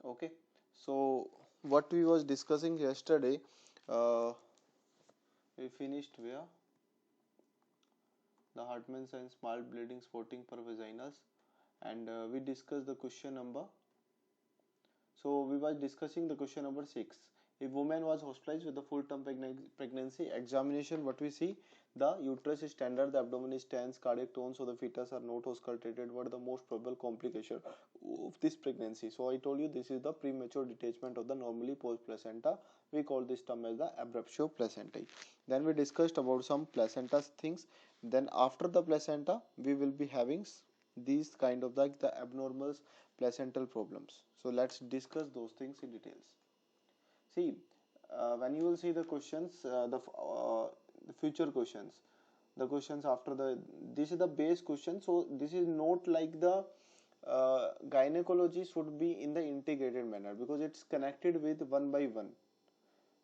Okay, so what we was discussing yesterday, uh, we finished where the Hartman's and small bleeding spotting per vaginas, and we discussed the question number. So we was discussing the question number 6. If woman was hospitalized with a full-term pregnancy examination, what we see, the uterus is standard, the abdomen is tense, cardiac tones of the fetus are not auscultated. What are the most probable complication of this pregnancy? So I told you this is the premature detachment of the normally posed placenta. We call this term as the abruptio placentae. Then we discussed about some placenta things. Then after the placenta, we will be having these kind of like the abnormal placental problems. So let's discuss those things in details. See, when you will see the questions, the future questions, the questions after the, this is the base question. So this is not like the gynecology should be in the integrated manner, because it's connected with one by one.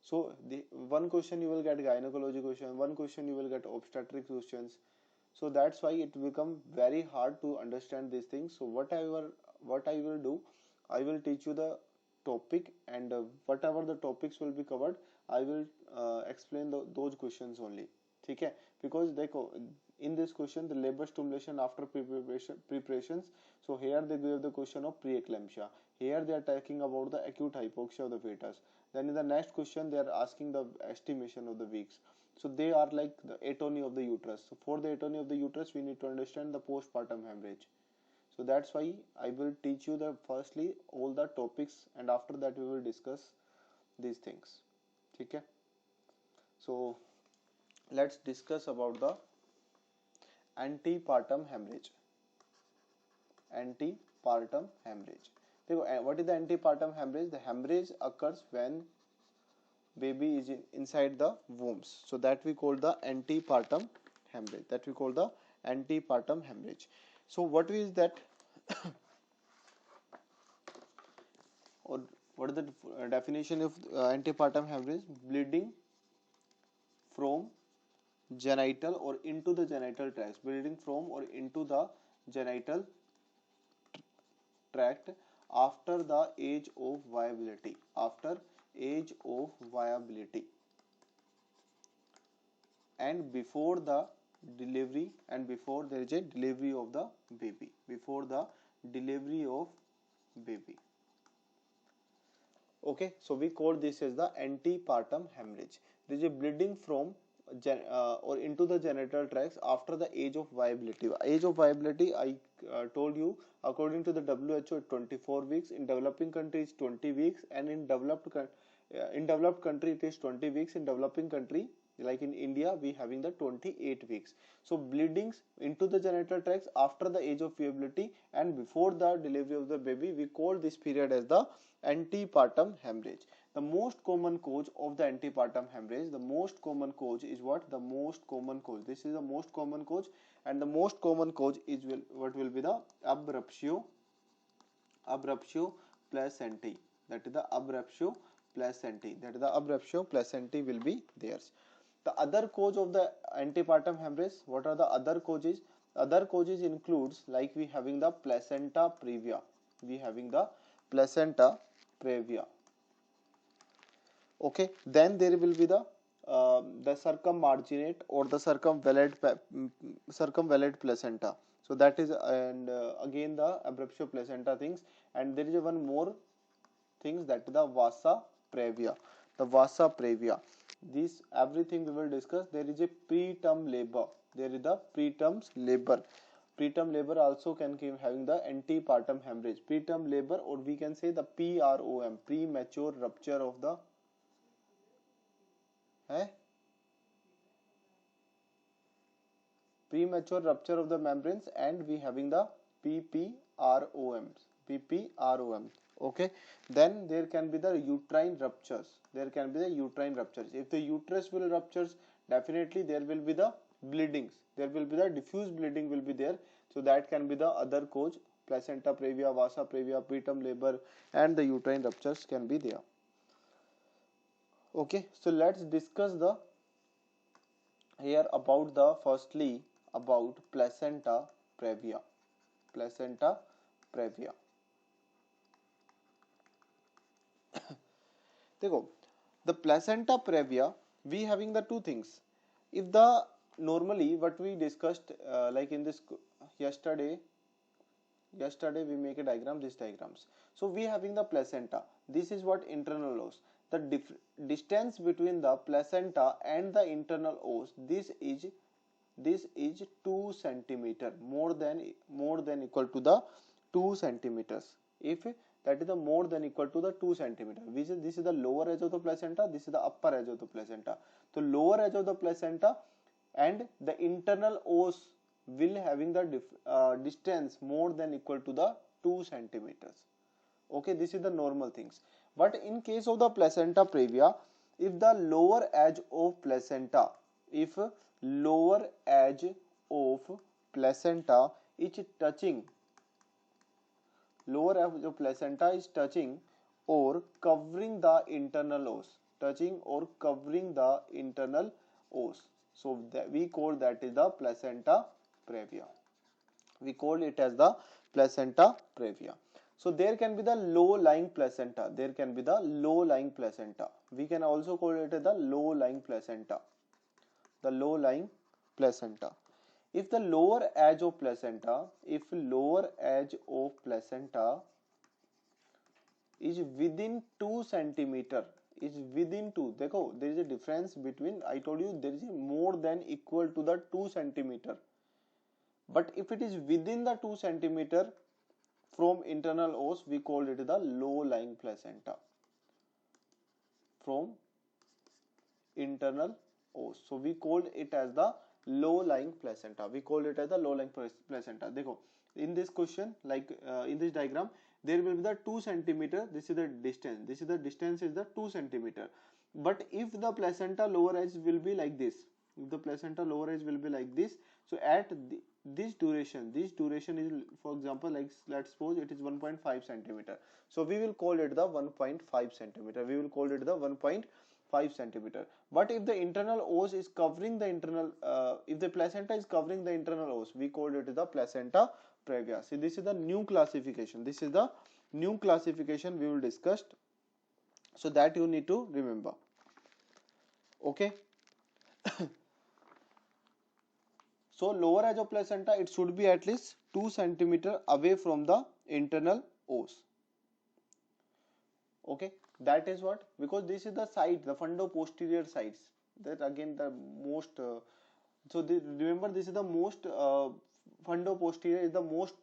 So the one question you will get gynecology question, one question you will get obstetric questions. So that's why it become very hard to understand these things. So what I will do, I will teach you the topic, and whatever the topics will be covered, I will explain those questions only. Okay? Because in this question, the labor stimulation after preparations. So here they give the question of preeclampsia. Here they are talking about the acute hypoxia of the fetus. Then in the next question, they are asking the estimation of the weeks. So they are like the atony of the uterus. So for the atony of the uterus, we need to understand the postpartum hemorrhage. So that's why I will teach you the firstly all the topics, and after that we will discuss these things. Okay? So let's discuss about the antepartum hemorrhage. Antepartum hemorrhage. What is the antepartum hemorrhage? The hemorrhage occurs when baby is inside the wombs. So that we call the antepartum hemorrhage. That we call the antepartum hemorrhage. So what is that? Or what is the definition of antepartum hemorrhage? Bleeding from genital or into the genital tract. Bleeding from or into the genital tract after the age of viability. After age of viability. And before the delivery, and before there is a delivery of the baby. Before the delivery of baby. Okay, so we call this as the antepartum hemorrhage. There is a bleeding from or into the genital tracts after the age of viability. Age of viability, I told you, according to the WHO, 24 weeks. In developing countries, 20 weeks, and in developed country, it is 20 weeks. In developing country, like in India, we having the 28 weeks. So bleedings into the genital tracts after the age of viability and before the delivery of the baby, we call this period as the antepartum hemorrhage. The most common cause of the antepartum hemorrhage, the most common cause is what? The most common cause. This is the most common cause, and the most common cause is what will be the abruptio placentae. That is the abruptio placentae. That is the abruptio placentae will be theirs. The other cause of the antepartum hemorrhage, what are the other causes? Other causes includes like we having the placenta previa. We having the placenta previa. Okay, then there will be the circummarginate or the circumvallate placenta. So that is, and again the abruptio placenta things, and there is one more things, that the vasa previa. The vasa previa. This everything we will discuss. There is a preterm labor. There is the preterm labor. Preterm labor also can keep having the antepartum hemorrhage. Preterm labor, or we can say the PROM, premature rupture of the premature rupture of the membranes, and we having the PPROMs. Okay, then there can be the uterine ruptures. There can be the uterine ruptures. If the uterus will ruptures, definitely there will be the bleedings. There will be the diffuse bleeding will be there. So that can be the other cause. Placenta previa, vasa previa, preterm labor, and the uterine ruptures can be there. Okay, so let's discuss the here about the firstly about placenta previa. Placenta previa. देखो, the placenta previa, we having the two things. If the normally what we discussed like in this yesterday we make a diagram, these diagrams. So we having the placenta, this is what internal os, the distance between the placenta and the internal os, this is 2 centimeter, more than equal to the 2 centimeters. If that is the more than equal to the 2 centimeter, which is this is the lower edge of the placenta, this is the upper edge of the placenta. So lower edge of the placenta and the internal os will having the distance more than equal to the 2 centimeters. Okay, this is the normal things. But in case of the placenta previa, if the lower edge of placenta, if lower edge of placenta is touching, lower edge of placenta is touching or covering the internal os, touching or covering the internal os, so that we call that is the placenta previa. We call it as the placenta previa. So there can be the low lying placenta, there can be the low lying placenta, we can also call it as the low lying placenta, the low lying placenta. If the lower edge of placenta, if lower edge of placenta is within 2 centimeter, is within 2, देखो there is a difference between, I told you there is a more than equal to the 2 centimeter, but if it is within the 2 centimeter from internal os, we call it the low lying placenta, from internal os. So we called it as the low lying placenta, we call it as the low lying placenta. देखो, in this question, like in this diagram, there will be the 2 centimeter, this is the distance, this is the distance is the 2 centimeter. But if the placenta lower edge will be like this, if the placenta lower edge will be like this, so at this duration is, for example, like let's suppose it is 1.5 centimeter, so we will call it the 1.5 centimeter, we will call it the 1.5 centimeter. But if the internal os is covering the internal, if the placenta is covering the internal os, we call it the placenta previa. See, this is the new classification, this is the new classification we will discuss, so that you need to remember. Okay. So lower edge of placenta, it should be at least 2 centimeter away from the internal os. Okay, that is what, because this is the side, the fundoposterior sides, that again the most remember, this is the most fundoposterior is the most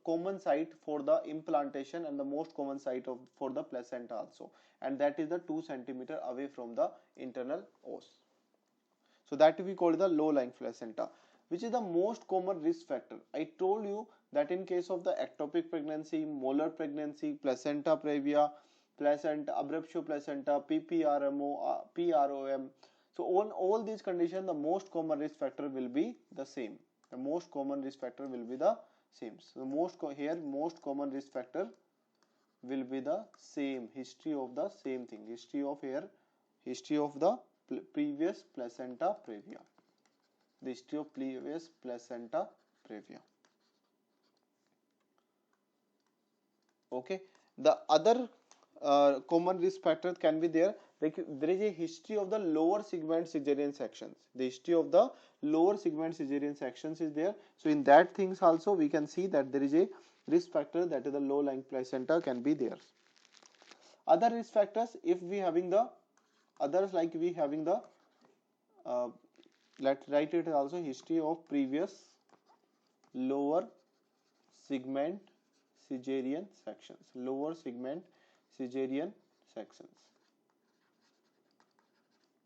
common site for the implantation and the most common site for the placenta also, and that is the 2 centimeter away from the internal os. So that we call the low lying placenta, which is the most common risk factor. I told you that in case of the ectopic pregnancy, molar pregnancy, placenta previa, placenta abruptio placenta, PPRMO, PROM, so on all these conditions, the most common risk factor will be the same. The most common risk factor will be the same. So the most common risk factor will be the same. History of the same thing. History of the previous placenta previa. The history of previous placenta previa. Okay. The other common risk factor can be there. Like there is a history of the lower segment cesarean sections. The history of the lower segment cesarean sections is there. So in that things also we can see that there is a risk factor, that is the low lying placenta can be there. Other risk factors, if we having the others, like we having the let's write it also, history of previous lower segment caesarean sections, lower segment caesarean sections.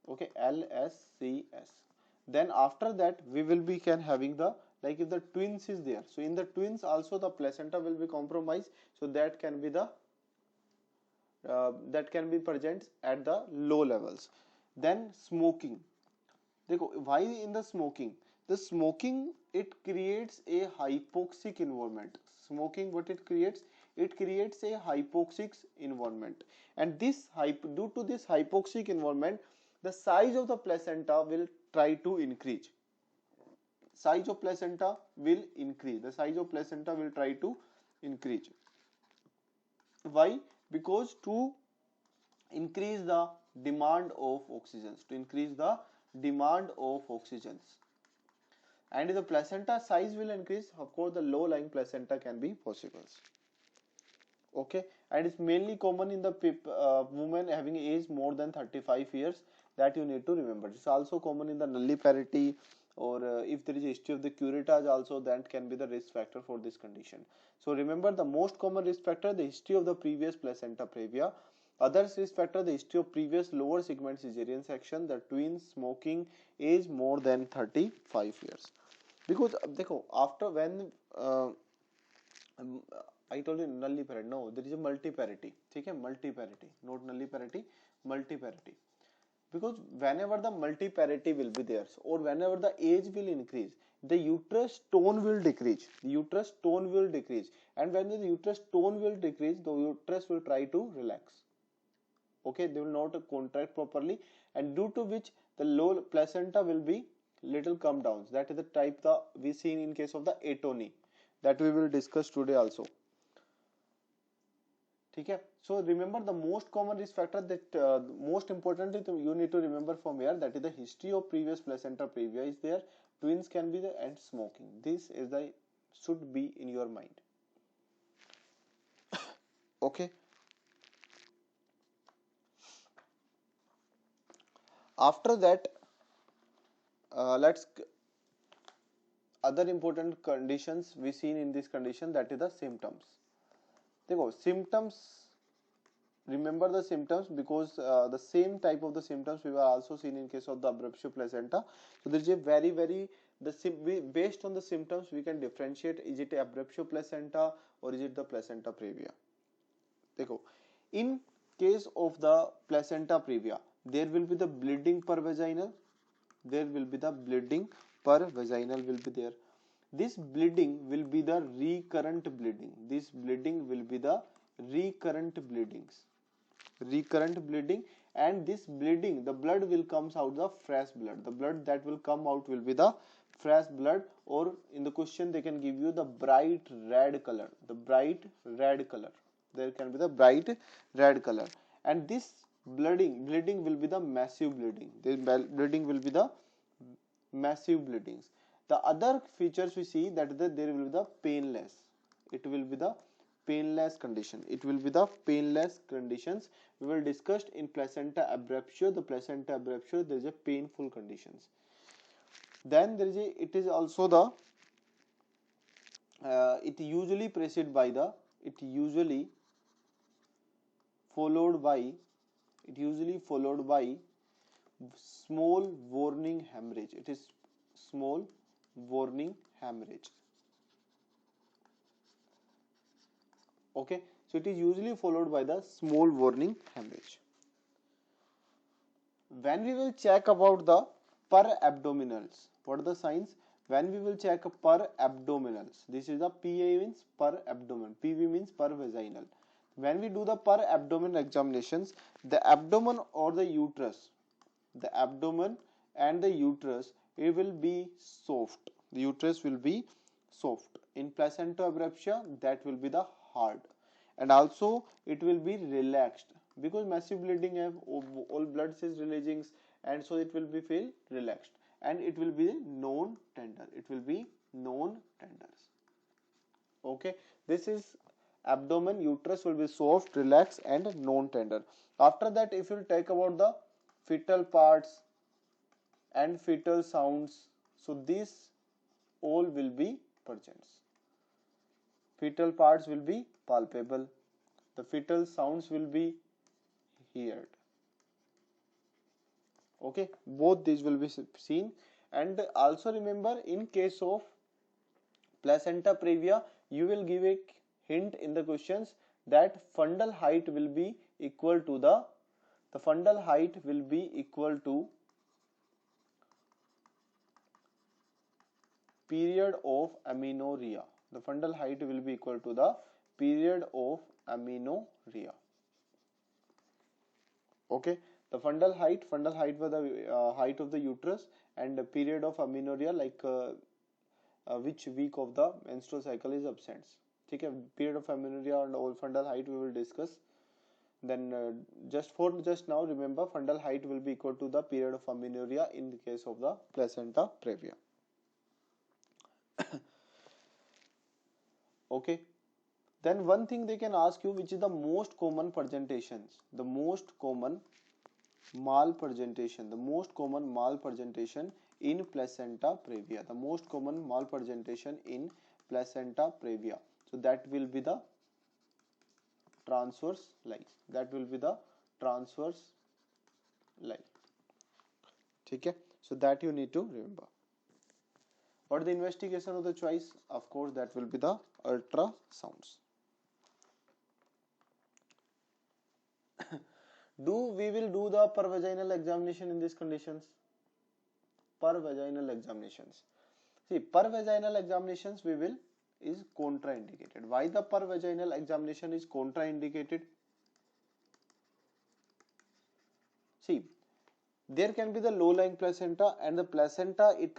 Okay, LSCS. Then after that we will be having the, like if the twins is there, so in the twins also the placenta will be compromised, so that can be the that can be present at the low levels. Then smoking. Why in the smoking? The smoking, it creates a hypoxic environment. Smoking, what it creates? It creates a hypoxic environment, and this due to this hypoxic environment, the size of the placenta will try to increase. Size of placenta will increase. The size of placenta will try to increase. Why? Because to increase the demand of oxygens, to increase the demand of oxygens. And if the placenta size will increase, of course the low lying placenta can be possible. Okay, and it's mainly common in the women having age more than 35 years, that you need to remember. It's also common in the nulliparity, or if there is a history of the curettage also, that can be the risk factor for this condition. So remember, the most common risk factor, the history of the previous placenta previa. Others risk factor, the history of previous lower segment cesarean section, the twins, smoking, age more than 35 years. Because देखो, after when I told you nulliparity, no, there is a multiparity. ठीक है, multiparity, not nulliparity, multiparity. Because whenever the multiparity will be there, or whenever the age will increase, the uterus tone will decrease. The uterus tone will decrease, and when the uterus tone will decrease, the uterus will try to relax. Okay, they will not contract properly, and due to which the low placenta will be little come down. That is the type that we seen in case of the atony, that we will discuss today also. ठीक है, so remember the most common risk factor, that most importantly you need to remember from here, that is the history of previous placenta previa is there, twins can be there, and smoking. This is the should be in your mind. Okay, after that let's other important conditions we seen in this condition, that is the symptoms. देखो, symptoms, remember the symptoms, because the same type of the symptoms we were also seen in case of the abruptio placenta. So there is a very based on the symptoms we can differentiate, is it abruptio placenta or is it the placenta previa. देखो, in case of the placenta previa, there will be the bleeding per vaginal, there will be the bleeding per vaginal will be there. This bleeding will be the recurrent bleeding. This bleeding will be the recurrent bleedings. Recurrent bleeding, and this bleeding, the blood will comes out the fresh blood. The blood that will come out will be the fresh blood, or in the question they can give you the bright red color. The bright red color. There can be the bright red color, and this bleeding will be the massive bleeding. The bleeding will be the massive bleedings. The other features we see, that there will be the painless. It will be the painless condition. It will be the painless conditions. We will discuss in placenta abruptio. The placenta abruptio, there is a painful conditions. Then there is a, it is also the it usually preceded by the, it usually followed by small warning hemorrhage. It is small warning hemorrhage. Okay, so it is usually followed by the small warning hemorrhage. When we will check about the per abdominals, what are the signs? When we will check per abdominals, this is the PA means per abdomen, PV means per vaginal. When we do the per abdomen examinations, the abdomen or the uterus, the abdomen and the uterus, it will be soft. The uterus will be soft. In placenta abruptia, that will be the hard, and also it will be relaxed, because massive bleeding have all blood is releasing, and so it will be feel relaxed, and it will be non-tender. It will be non-tenders. Okay, this is abdomen, uterus will be soft, relaxed, and non-tender. After that, if you take about the fetal parts and fetal sounds, so these all will be present. Fetal parts will be palpable. The fetal sounds will be heard. Okay, both these will be seen. And also remember, in case of placenta previa, you will give a hint in the questions that fundal height will be equal to the fundal height will be equal to period of amenorrhea. The fundal height will be equal to the period of amenorrhea. Okay, the fundal height was the height of the uterus, and the period of amenorrhea, like which week of the menstrual cycle is absent. ठीक है, period of amenorrhea and all fundal height we will discuss Then just now remember fundal height will be equal to the period of amenorrhea in the case of the placenta previa. Okay. Then one thing they can ask you, which is the most common presentations, the most common malpresentation, in placenta previa, the most common malpresentation in placenta previa. So that will be the transverse line, Okay, so that you need to remember. What is the investigation of the choice? Of course, that will be the ultrasounds. We will do the pervaginal examination in these conditions. Pervaginal examinations. See, pervaginal examinations is contraindicated. Why the pervaginal examination is contraindicated? See, there can be the low-lying placenta, and the placenta it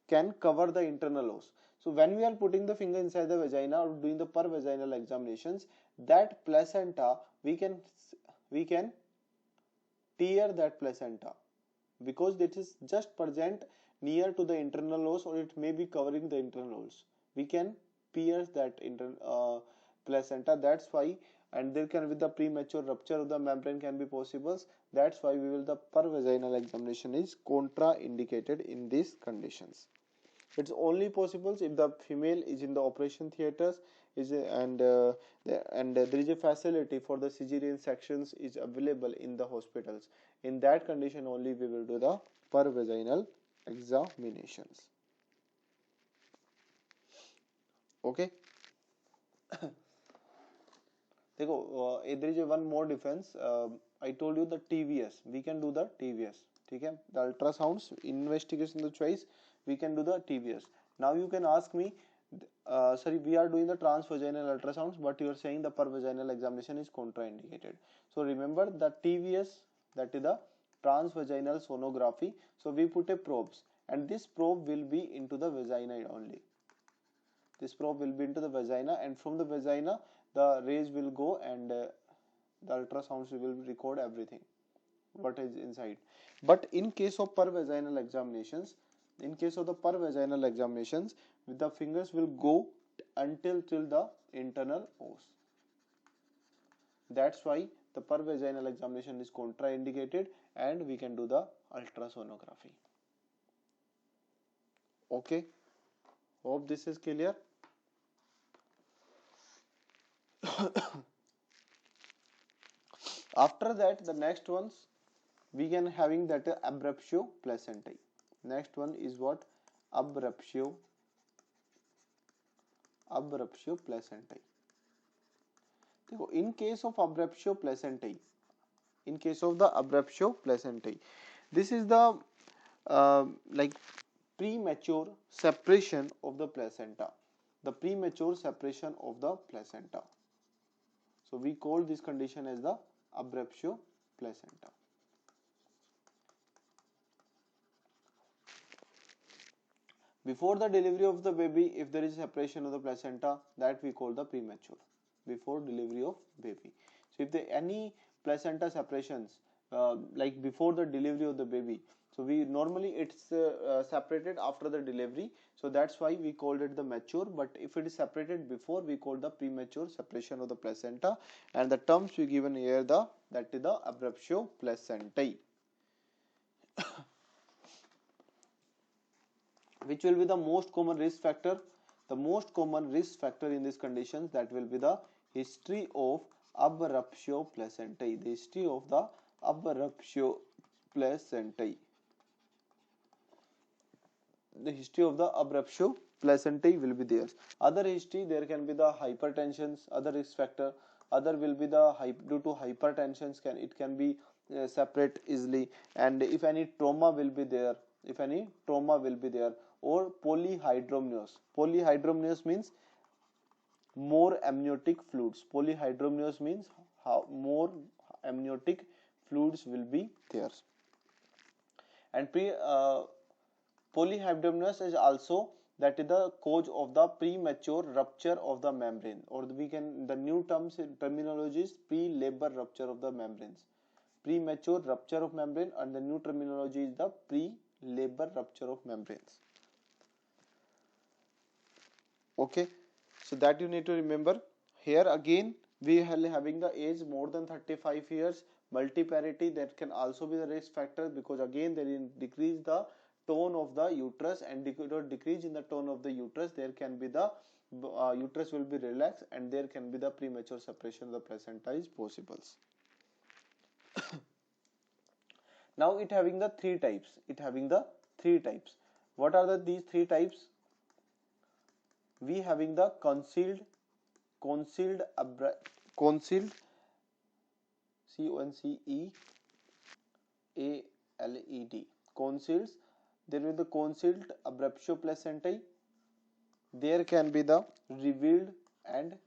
can cover the internal os. So when we are putting the finger inside the vagina or doing the pervaginal examinations, that placenta we can tear that placenta, because it is just present near to the internal os, or it may be covering the internal os. We can pierce that placenta. That's why, and there can be the premature rupture of the membrane can be possible. That's why the pervaginal examination is contraindicated in these conditions. It's only possible if the female is in the operation theaters, and there is a facility for the cesarean sections is available in the hospitals. In that condition only we will do the pervaginal examinations. Okay. There is one more difference. I told you the TVS. We can do the TVS. Okay? The ultrasounds investigation the choice. We can do the TVS. Now you can ask me, sorry, we are doing the transvaginal ultrasounds, but you are saying the pervaginal examination is contraindicated. So remember the TVS, that is the transvaginal sonography. So we put a probes, and this probe will be into the vagina only. This probe will be into the vagina, and from the vagina the rays will go, and the ultrasounds will record everything what is inside. But in case of pervaginal examinations, with the fingers will go till the internal os. That's why the pervaginal examination is contraindicated, and we can do the ultrasonography. Okay, hope this is clear. After that, the next ones we can having that abruptio placentae. Next one is what? Abruptio placentae. In case of abruptio placentae, this is the like premature separation of the placenta. So we call this condition as the abruptio placenta. Before the delivery of the baby, if there is separation of the placenta, that we call the premature. Before delivery of baby. So if there any placenta separations like before the delivery of the baby, so we normally it's separated after the delivery, so that's why we called it the mature. But if it is separated before, we call the premature separation of the placenta, and the terms we given here that is the abruptio placentae. Which will be the most common risk factor? The most common risk factor in these conditions, that will be the history of abruptio placentae. The history of the abruptio placentae. The history of the abruptio placentae will be there. Other history, there can be the hypertensions, other risk factor. Other will be the due to hypertensions, it can be separate easily, and if any trauma will be there, or polyhydramnios. Polyhydramnios means more amniotic fluids. Polyhydramnios means how more amniotic fluids will be there. And polyhydramnios is also that is the cause of the premature rupture of the membrane, or we can, the new terminology is pre-labor rupture of the membranes. Premature rupture of membrane, and the new terminology is the pre-labor rupture of membranes. Okay, so that you need to remember. Here again we are having the age more than 35 years, multiparity, that can also be the risk factor, because again there is decrease the tone of the uterus, and decrease in the tone of the uterus, there can be the uterus will be relaxed, and there can be the premature separation of the placenta is possible. Now it having the three types. What are these three types? We having the concealed CONCEALED, concealed. There will be the concealed abruptio placentae. There can be the revealed and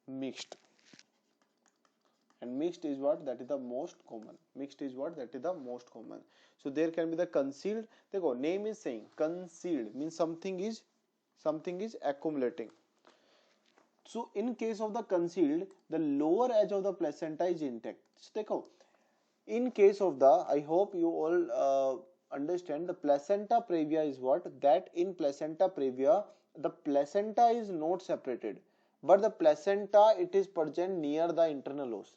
mixed. And mixed is what? That is the most common. So there can be the concealed. देखो, name is saying concealed means something is accumulating. So in case of the concealed, the lower edge of the placenta is intact. So देखो, in case of the, I hope you all understand, the placenta previa is what? That in placenta previa, the placenta is not separated, but the placenta, it is present near the internal os,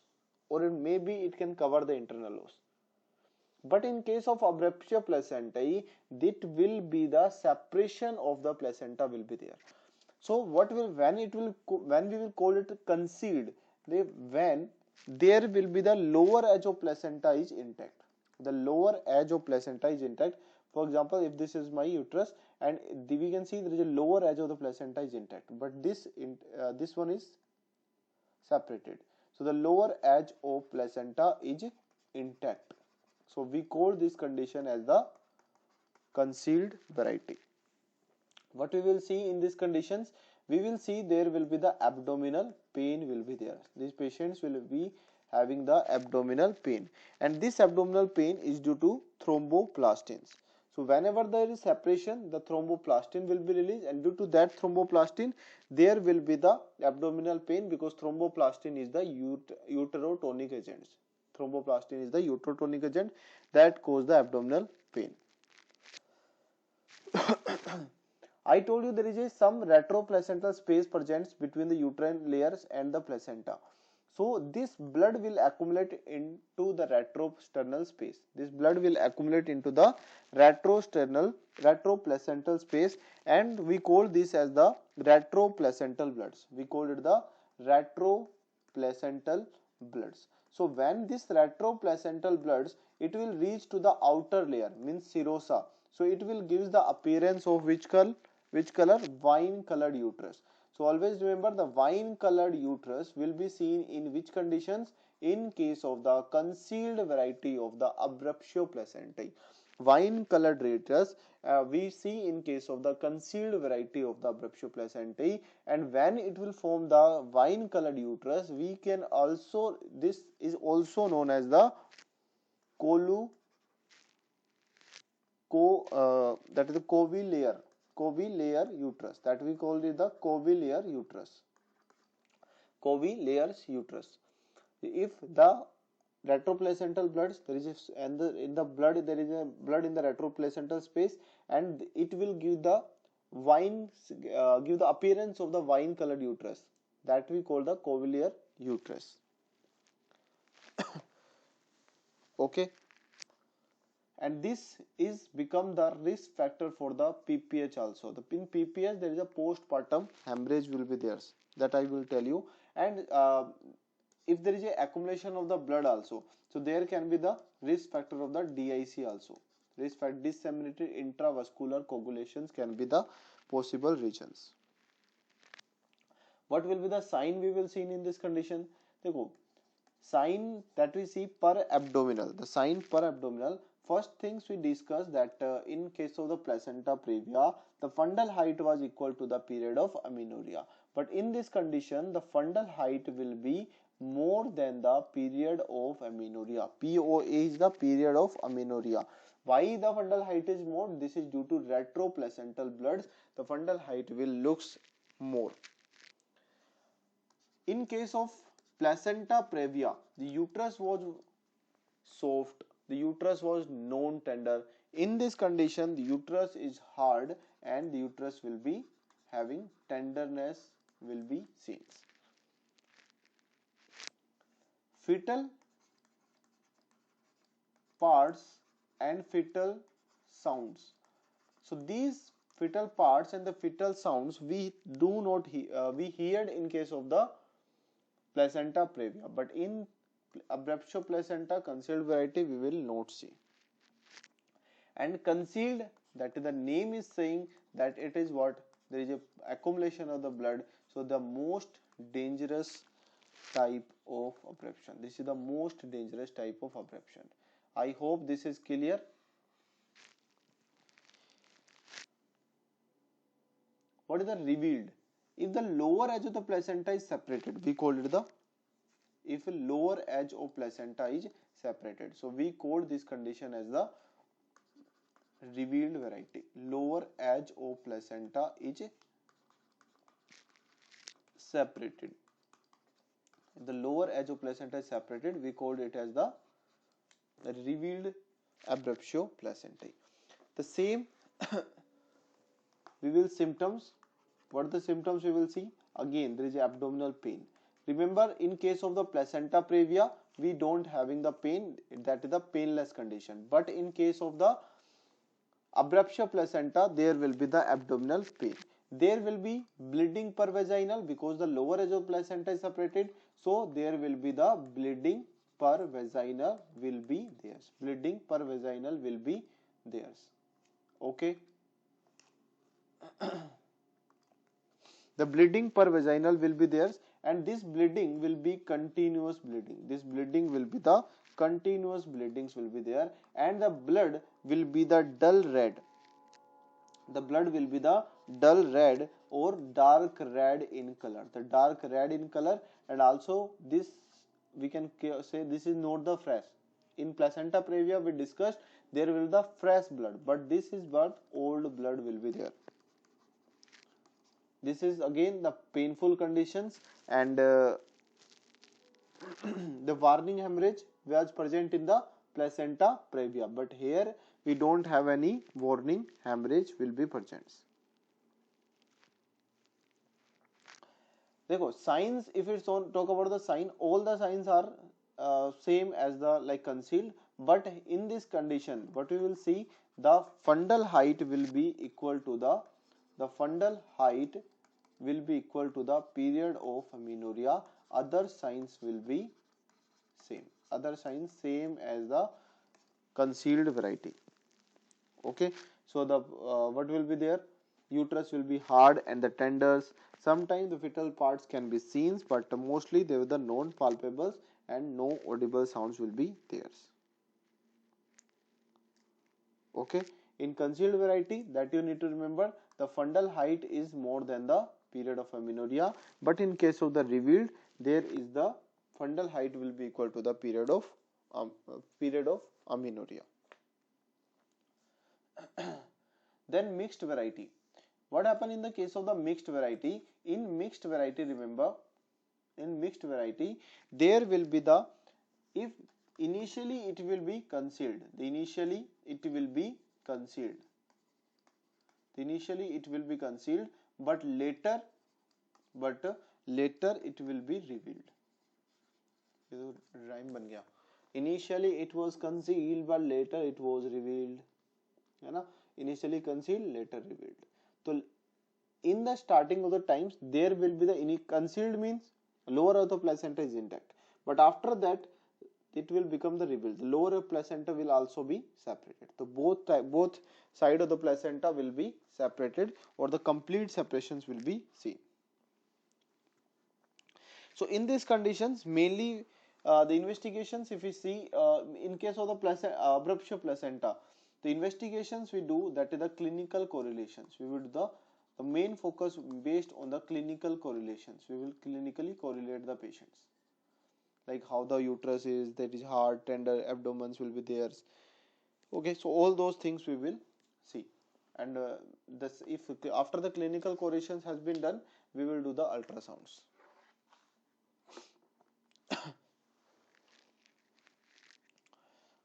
or maybe it can cover the internal os. But in case of abruptio placentae, it will be the separation of the placenta will be there. So when we will call it concealed, when there will be the lower edge of placenta is intact. For example, if this is my uterus, and we can see there is a lower edge of the placenta is intact, but this one is separated. So the lower edge of placenta is intact. So we call this condition as the concealed variety. What we will see in these conditions? We will see there will be the abdominal pain will be there. These patients will be having the abdominal pain, and this abdominal pain is due to thromboplastins. So whenever there is separation, the thromboplastin will be released, and due to that thromboplastin, there will be the abdominal pain, because thromboplastin is the uterotonic agent. That cause the abdominal pain. I told you there is some retroplacental space present between the uterine layers and the placenta. So this blood will accumulate into the retrosternal space. Retroplacental space, and we call this as the retroplacental bloods. So when this retroplacental bloods, it will reach to the outer layer, means serosa. So it will give the appearance of which color? Wine colored uterus. So always remember, the wine colored uterus will be seen in which conditions? In case of the concealed variety of the abruptio placentae. Wine colored uterus we see in case of the concealed variety of the abruptio placentae, and when it will form the wine colored uterus, we can also, this is also known as the that is the covilayer uterus, that we call it the covilayer uterus. If the retroplacental bloods, there is in the blood, there is a blood in the retroplacental space, and it will give the appearance of the wine colored uterus, that we call the covilayer uterus. Okay, and this is become the risk factor for the PPH also. In PPH there is a postpartum hemorrhage will be there, that I will tell you, and if there is a accumulation of the blood also, so there can be the risk factor of the DIC also. Risk factor, disseminated intravascular coagulations can be the possible regions. What will be the sign we will see in this condition? देखो, sign that we see per abdominal. The sign per abdominal. First things we discussed that in case of the placenta previa, the fundal height was equal to the period of amenorrhea. But in this condition, the fundal height will be more than the period of amenorrhea. POA is the period of amenorrhea. Why the fundal height is more? This is due to retroplacental bloods. The fundal height will looks more. In case of placenta previa, the uterus was soft, the uterus was non-tender. In this condition, the uterus is hard and the uterus will be having tenderness will be seen. Fetal parts and fetal sounds. So these fetal parts and the fetal sounds we do not we heard in case of the placenta previa, but in abruptio placenta concealed variety we will not see. And concealed, that is the name is saying that it is what, there is a accumulation of the blood, so the most dangerous type of abruption. This is the most dangerous type of abruption. I hope this is clear. What is the revealed? If the lower edge of the placenta is separated, we call it the, if a lower edge of placenta is separated, so we call this condition as the revealed variety. Lower edge of placenta is separated. If the lower edge of placenta is separated, we called it as the revealed abruptio placentae. The same we will symptoms. What are the symptoms we will see? Again, there is abdominal pain. Remember, in case of the placenta previa, we don't having the pain, that is the painless condition. But in case of the abruptio placenta, there will be the abdominal pain. There will be bleeding per vaginal because the lower edge of placenta is separated. So there will be the bleeding per vaginal will be theirs. Bleeding per vaginal will be theirs. Okay. The bleeding per vaginal will be theirs, and this bleeding will be continuous bleeding. This bleeding will be the continuous bleedings will be there, and the blood will be the dull red. The blood will be the dull red or dark red in color. The dark red in color, and also this we can say this is not the fresh. In placenta previa we discussed there will be the fresh blood, but this is what old blood will be there. This is again the painful conditions, and the warning hemorrhage was present in the placenta previa, but here we don't have any warning hemorrhage will be present. देखो signs, if it's on talk about the sign, all the signs are same as the like concealed, but in this condition what we will see, the fundal height will be equal to the fundal height will be equal to the period of amenorrhea. Other signs will be same. Other signs same as the concealed variety. Okay. So the what will be there? Uterus will be hard and the tenders. Sometimes the fetal parts can be seen, but mostly they were the non-palpables and no audible sounds will be there. Okay. In concealed variety, that you need to remember, the fundal height is more than the period of amenorrhea, but in case of the revealed, there is the fundal height will be equal to the period of amenorrhea. Then mixed variety. What happened in the case of the mixed variety? In mixed variety, remember, in mixed variety, there will be the, if initially it will be concealed, initially it will be concealed. Initially it will be concealed, but later it will be revealed. Rhyme ban gaya. Initially it was concealed, but later it was revealed. है ना? Initially concealed, later revealed. So in the starting of the times, there will be the concealed means lower of the placenta is intact, but after that it will become the revealed. The lower placenta will also be separated. So both side of the placenta will be separated, or the complete separations will be seen. So in these conditions, mainly the investigations, if we see in case of the abruptio placenta, the investigations we do, that is the clinical correlations. We will do the main focus based on the clinical correlations. We will clinically correlate the patients, like how the uterus is, that is hard, tender, abdomens will be there, Okay, so all those things we will see, and this if after the clinical correlations has been done, we will do the ultrasounds.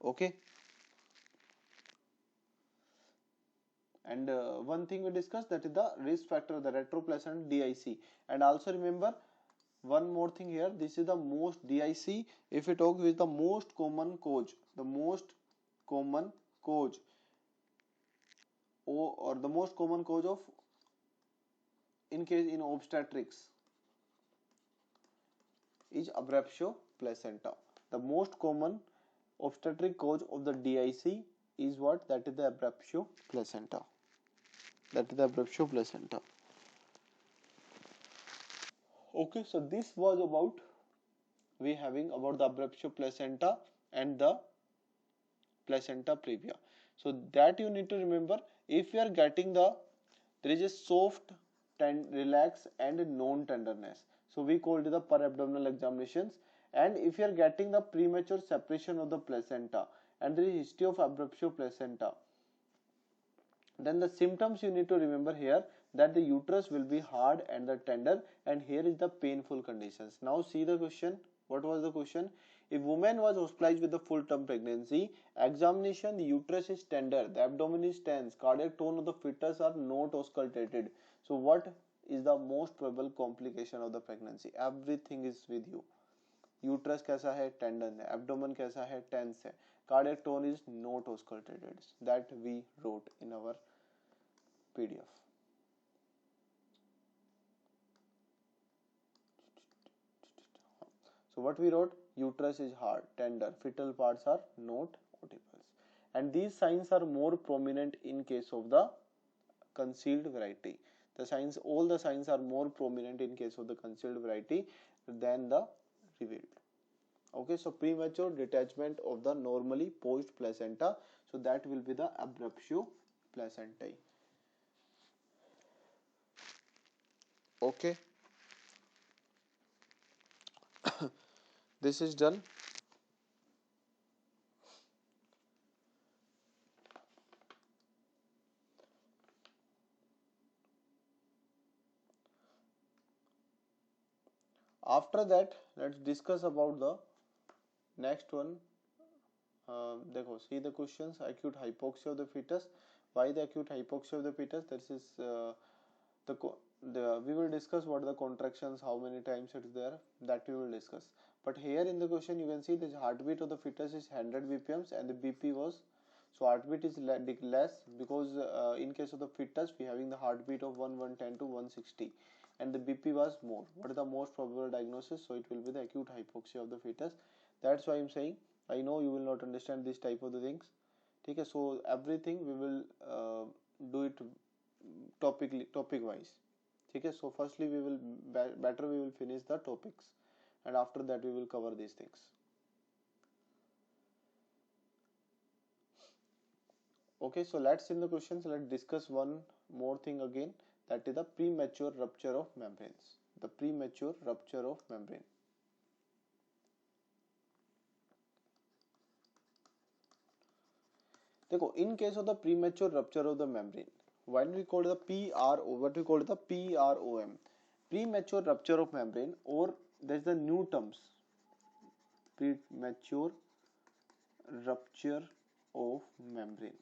Okay, and one thing we discussed, that is the risk factor, the retroplacental DIC. And also remember one more thing here, this is the most DIC, if we talk with the most common cause, the most common cause or the most common cause of in case in obstetrics is abruptio placenta. The most common obstetric cause of the DIC is what? That is the abruptio placenta. That is the abruptio placenta. Okay, so this was about we having about the abruptio placenta and the placenta previa. So that you need to remember. If you are getting the, there is a soft, relax and non-tenderness. So we called it the per abdominal examinations. And if you are getting the premature separation of the placenta and there is history of abruptio placenta, then the symptoms you need to remember here, that the uterus will be hard and the tender, and here is the painful conditions. Now see the question. What was the question? If woman was hospitalized with the full term pregnancy, examination, the uterus is tender, the abdomen is tense, cardiac tone of the fetus are not auscultated. So what is the most probable complication of the pregnancy? Everything is with you. Uterus कैसा है? Tender है. Abdomen कैसा है? Tense है. Cardiac tone is not auscultated. That we wrote in our PDF. So what we wrote? Uterus is hard, tender, fetal parts are not audible, and these signs are more prominent in case of the concealed variety. The signs, all the signs are more prominent in case of the concealed variety than the revealed. Okay, so premature detachment of the normally posed placenta, so that will be the abruptio placentae. Okay, this is done. After that, let's discuss about the next one. देखो, see the questions. Acute hypoxia of the fetus. Why the acute hypoxia of the fetus? This is we will discuss what are the contractions, how many times it is there, that we will discuss. But here in the question you can see the heartbeat of the fetus is 100 bpm and the BP was, so heartbeat is less because in case of the fetus we having the heartbeat of 110 to 160 and the BP was more. What is the most probable diagnosis? So it will be the acute hypoxia of the fetus. That's why I'm saying, I know you will not understand this type of the things. Okay, so everything we will do it topic wise. Okay, so firstly we will better we will finish the topics and after that we will cover these things. Okay, so let's in the questions, let's discuss one more thing again, that is the premature rupture of membranes. The premature rupture of membrane. देखो, in case of the premature rupture of the membrane, what we call the PRO, what we call the PROM, premature rupture of membrane, or there is the new terms, premature rupture of membrane,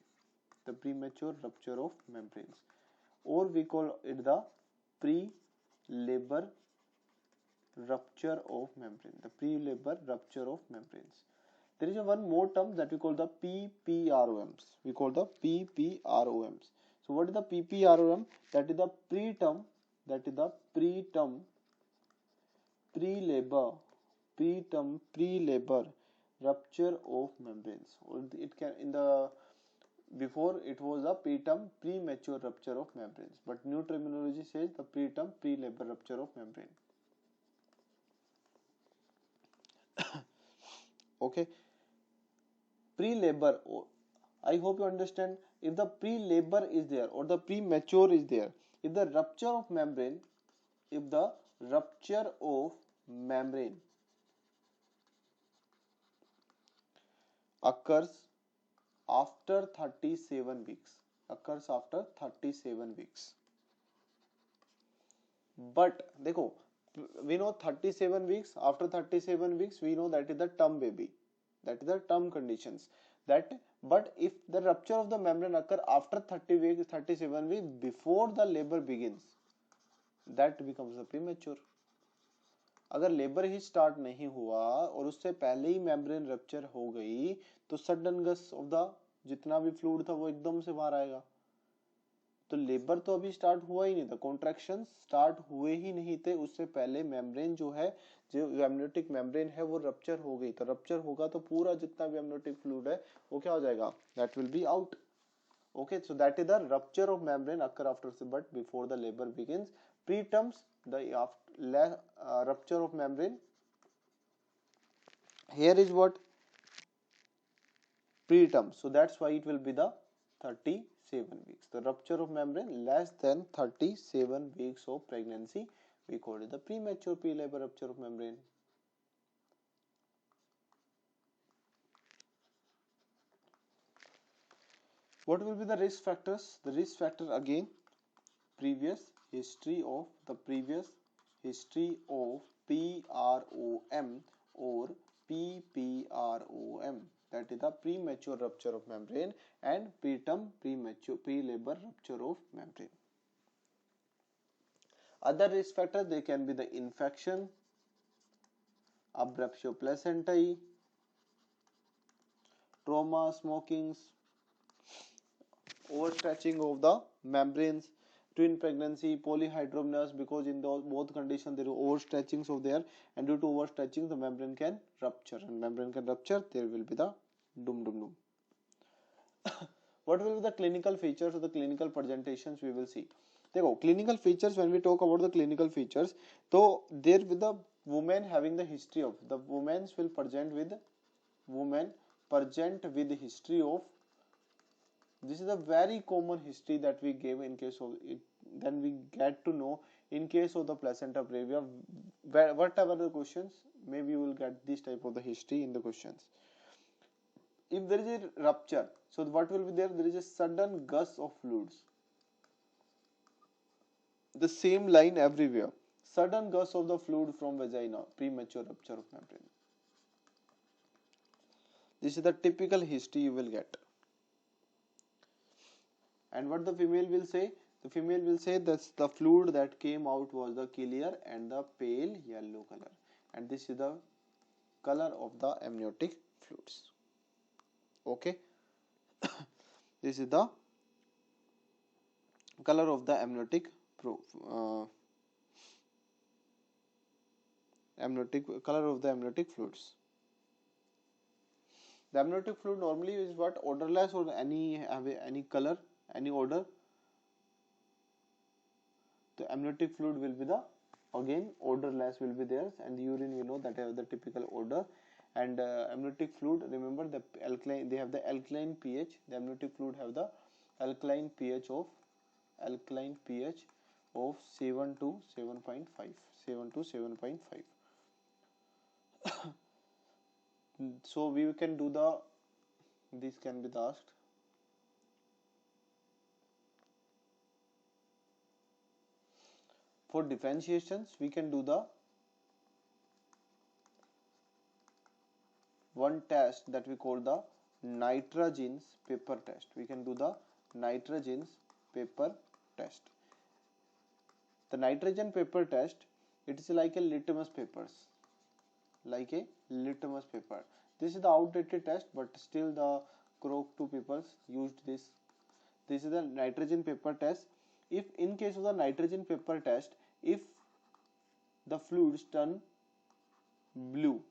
the premature rupture of membranes, or we call it the pre-labor rupture of membrane, the pre-labor rupture of membranes. There is a one more term that we call the PPROMs. We call the PPROMs. So what is the PPROM? That is the preterm. That is the preterm, pre-labor rupture of membranes. Or it can in the before it was a preterm premature rupture of membranes, but new terminology says the preterm pre-labor rupture of membrane. Okay. Pre-labor, I hope you understand. If the pre-labor is there or the premature is there, if the rupture of membrane, if the rupture of membrane occurs after 37 weeks, occurs after 37 weeks. But देखो, we know 37 weeks, after 37 weeks we know that is the term baby, that is the term conditions, that but if the rupture of the membrane occur after 30 weeks, 37 weeks before the labor begins, that becomes a premature. अगर labour ही start नहीं हुआ और उससे पहले ही membrane rupture हो गई तो sudden Gus of the जितना भी फ्लूइड था वो एकदम से बाहर आएगा। तो लेबर तो अभी स्टार्ट हुआ ही नहीं था, कॉन्ट्रैक्शन स्टार्ट हुए ही नहीं थे, उससे पहले मेम्ब्रेन जो है, जो एमनियोटिक मेम्ब्रेन है वो रप्चर हो गई। तो रप्चर होगा तो पूरा जितना भी एमनियोटिक फ्लूइड है वो क्या हो जाएगा, that will be out. Okay, so that is the rupture of membrane occur after, but before the labor begins. Preterms, the rupture of membrane. Here is what preterm. So that's why it will be the 37 weeks. The rupture of membrane less than 37 weeks of pregnancy, we call it the premature pre-labor rupture of membrane. What will be the risk factors? The risk factor again, previous history of PROM or PPROM, that is the premature rupture of membrane, and preterm premature pre-labor rupture of membrane. Other risk factors, they can be the infection, abruptio placentae, trauma, smoking, overstretching of the membranes, twin pregnancy, polyhydramnios, because in those both conditions there is overstretchings of there, and due to overstretching the membrane can rupture, and membrane can rupture, there will be the dum. What will be the clinical features or the clinical presentations we will see? देखो, clinical features, when we talk about the clinical features, so there with the woman having the history of, the women will present with history of, this is a very common history that we gave in case of it, then we get to know in case of the placenta previa, whatever the questions, maybe you will get this type of the history in the questions. If there is a rupture, so what will be there? There is a sudden gush of fluids. The same line everywhere. Sudden gush of the fluid from vagina, premature rupture of membrane. This is the typical history you will get. And what the female will say? The female will say that the fluid that came out was the clear and the pale yellow color. And this is the color of the amniotic fluids. Okay. This is the color of the amniotic color of the amniotic fluids. The amniotic fluid normally is what, odorless or any color, any odor. The amniotic fluid will be the again odorless will be there, and the urine we know that have the typical odor. And amniotic fluid, remember the alkaline, they have the alkaline pH. The amniotic fluid have the alkaline pH of 7 to 7.5, 7 to 7.5. So we can do the, this can be asked. For differentiations, we can do the one test that we call the nitrogen's paper test. We can do the nitrogen's paper test. The nitrogen paper test, it is like a litmus papers, like a litmus paper. This is the outdated test, but still the Krok 2 papers used this. This is the nitrogen paper test. If in case of the nitrogen paper test, if the fluids turn blue,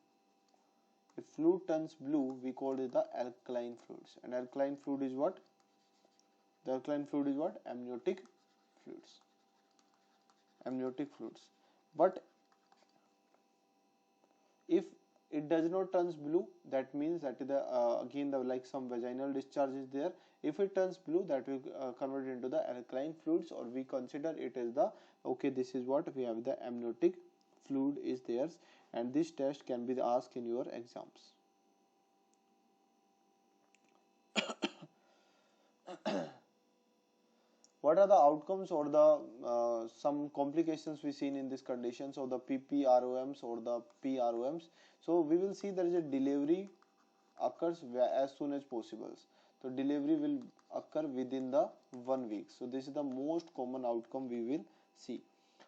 if fluid turns blue, we call it the alkaline fluids. And alkaline fluid is what? The alkaline fluid is what? Amniotic fluids. Amniotic fluids. But if it does not turns blue, that means that the again the like some vaginal discharge is there. If it turns blue, that will convert into the alkaline fluids, or we consider it as the, okay, this is what we have, the amniotic fluid is there, and this test can be asked in your exams. what are the outcomes or the some complications we seen in these conditions of the PPROMs or the PROMs? So we will see there is a delivery occurs as soon as possible. So delivery will occur within the 1 week. So this is the most common outcome we will see.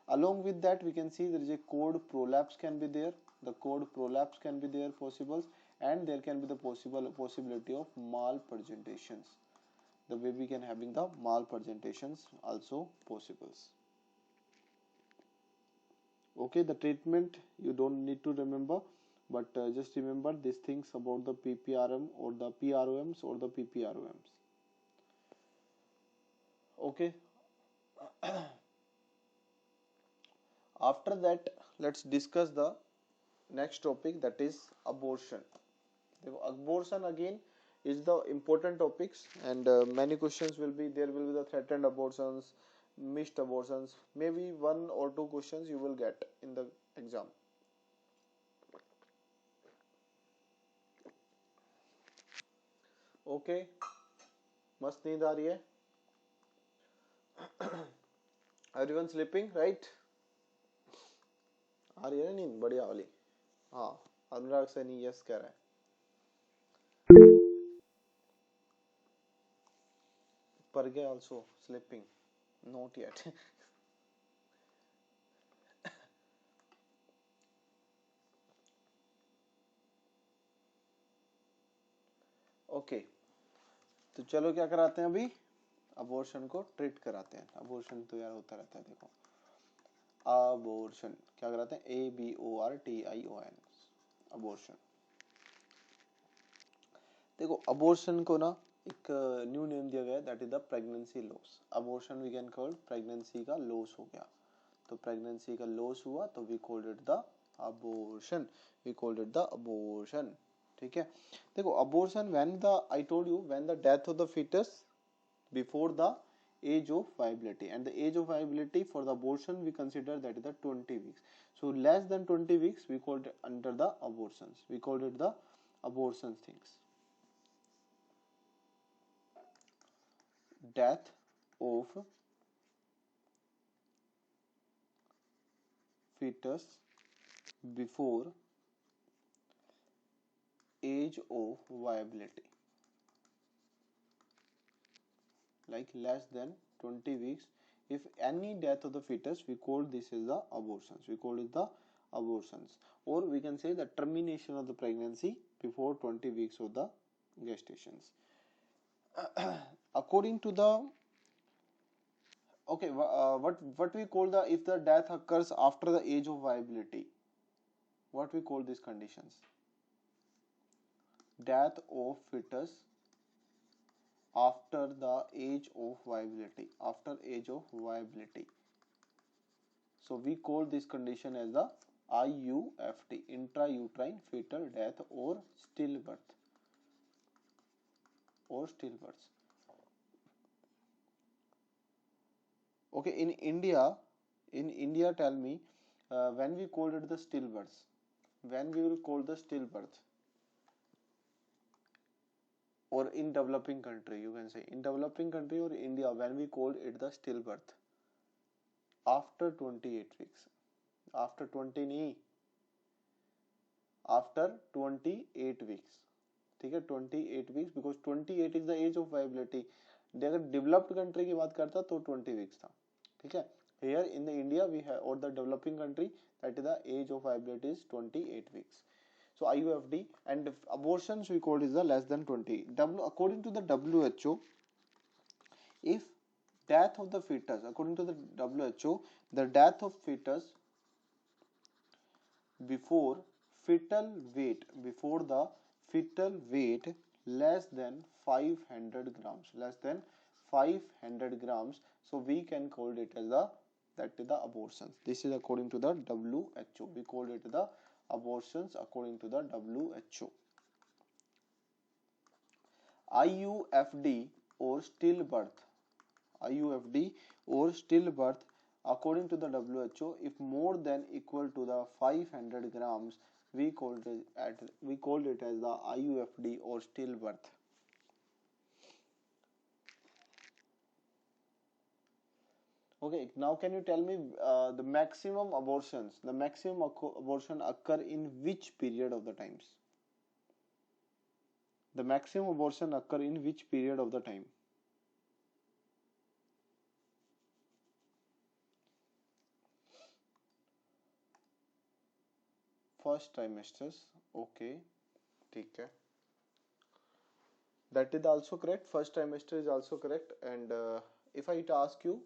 Along with that, we can see there is a code prolapse can be there. The code prolapse can be there possible, and there can be the possibility of malpresentations. The baby can having the malpresentations also possibles. Okay, the treatment you don't need to remember, but just remember these things about the PPRM or the PROMs or the PPROMs. Okay. After that, let's discuss the next topic, that is abortion. Abortion again is the important topics, and many questions will be there. Will be the threatened abortions, missed abortions. Maybe 1 or 2 questions you will get in the exam. Okay, मस्त नींद आ रही है? Everyone sleeping, right? आ रही है ना नींद बढ़िया वाली? हाँ, अनुराग सैनी यस कह रहा है. Parge also sleeping, not yet. Okay, तो चलो क्या कराते हैं अभी, अबॉर्शन को ट्रीट कराते हैं. अबॉर्शन तो यार होता रहता है. देखो, अबॉर्शन क्या कराते हैं, ABORTION, अबॉर्शन. देखो, अबॉर्शन को ना एक न्यू नेम दिया गया है, that is the pregnancy loss. Abortion we can call pregnancy का लॉस हो गया. तो प्रेगनेंसी का लॉस हुआ तो we called it the abortion. We called it the abortion. ठीक है. देखो, abortion when the, I told you, when the death of the fetus before the age of viability, and the age of viability for the abortion we consider that is the 20 weeks. So less than 20 weeks we called it under the abortions. We called it the abortion things. Death of fetus before age of viability, like less than 20 weeks. If any death of the fetus, we call this is the abortions. We call it the abortions, or we can say the termination of the pregnancy before 20 weeks of the gestations. According to the, okay, what we call the, if the death occurs after the age of viability, what we call these conditions? Death of fetus after the age of viability, after age of viability. So we call this condition as the IUFT, intrauterine fetal death or stillbirth, or stillbirth. Okay, in India, tell me, when we called it the stillbirth, when we will call the stillbirth, or in developing country, you can say in developing country or India, when we called it the stillbirth, after 28 weeks, after 20 नहीं, after 28 weeks. ठीक है, 28 weeks, because 28 is the age of viability. अगर developed country की बात करता तो 20 weeks था. ठीक है, here in the India we have, or the developing country, that is the age of viability is 28 weeks. So IUFD, and abortions we call is the less than 20. According to the WHO, if death of the fetus, according to the WHO, the death of fetus before fetal weight, before the fetal weight less than 500 grams, less than 500 grams, so we can call it as the, that is the abortions. This is according to the WHO. We call it the abortions according to the WHO. IUFD or stillbirth, IUFD or stillbirth, according to the WHO, if more than equal to the 500 grams, we called it as the IUFD or stillbirth. Okay, now can you tell me the maximum abortions, the maximum abortion occur in which period of the times? The maximum abortion occur in which period of the time? First trimesters. Okay, ठीक है. That is also correct. First trimester is also correct. And if I ask you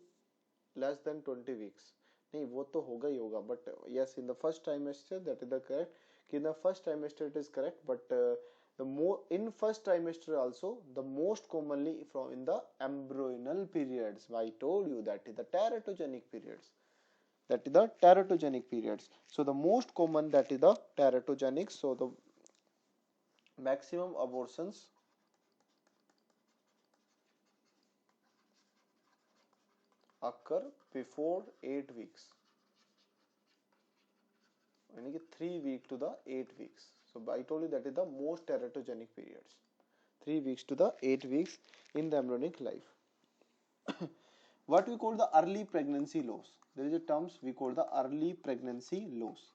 less than 20 weeks, नहीं वो तो होगा ही होगा. But yes, in the first trimester that is the correct. In the first trimester it is correct. But the more in first trimester also the most commonly from in the embryonal periods. I told you that is the teratogenic periods. That is the teratogenic periods. So the most common that is the teratogenic. So the maximum abortions occur before 8 weeks, यानी कि 3 weeks to the 8 weeks. So I told you that is the most teratogenic periods, 3 weeks to the 8 weeks in the embryonic life. What we call the early pregnancy loss, there is a terms we call the early pregnancy loss.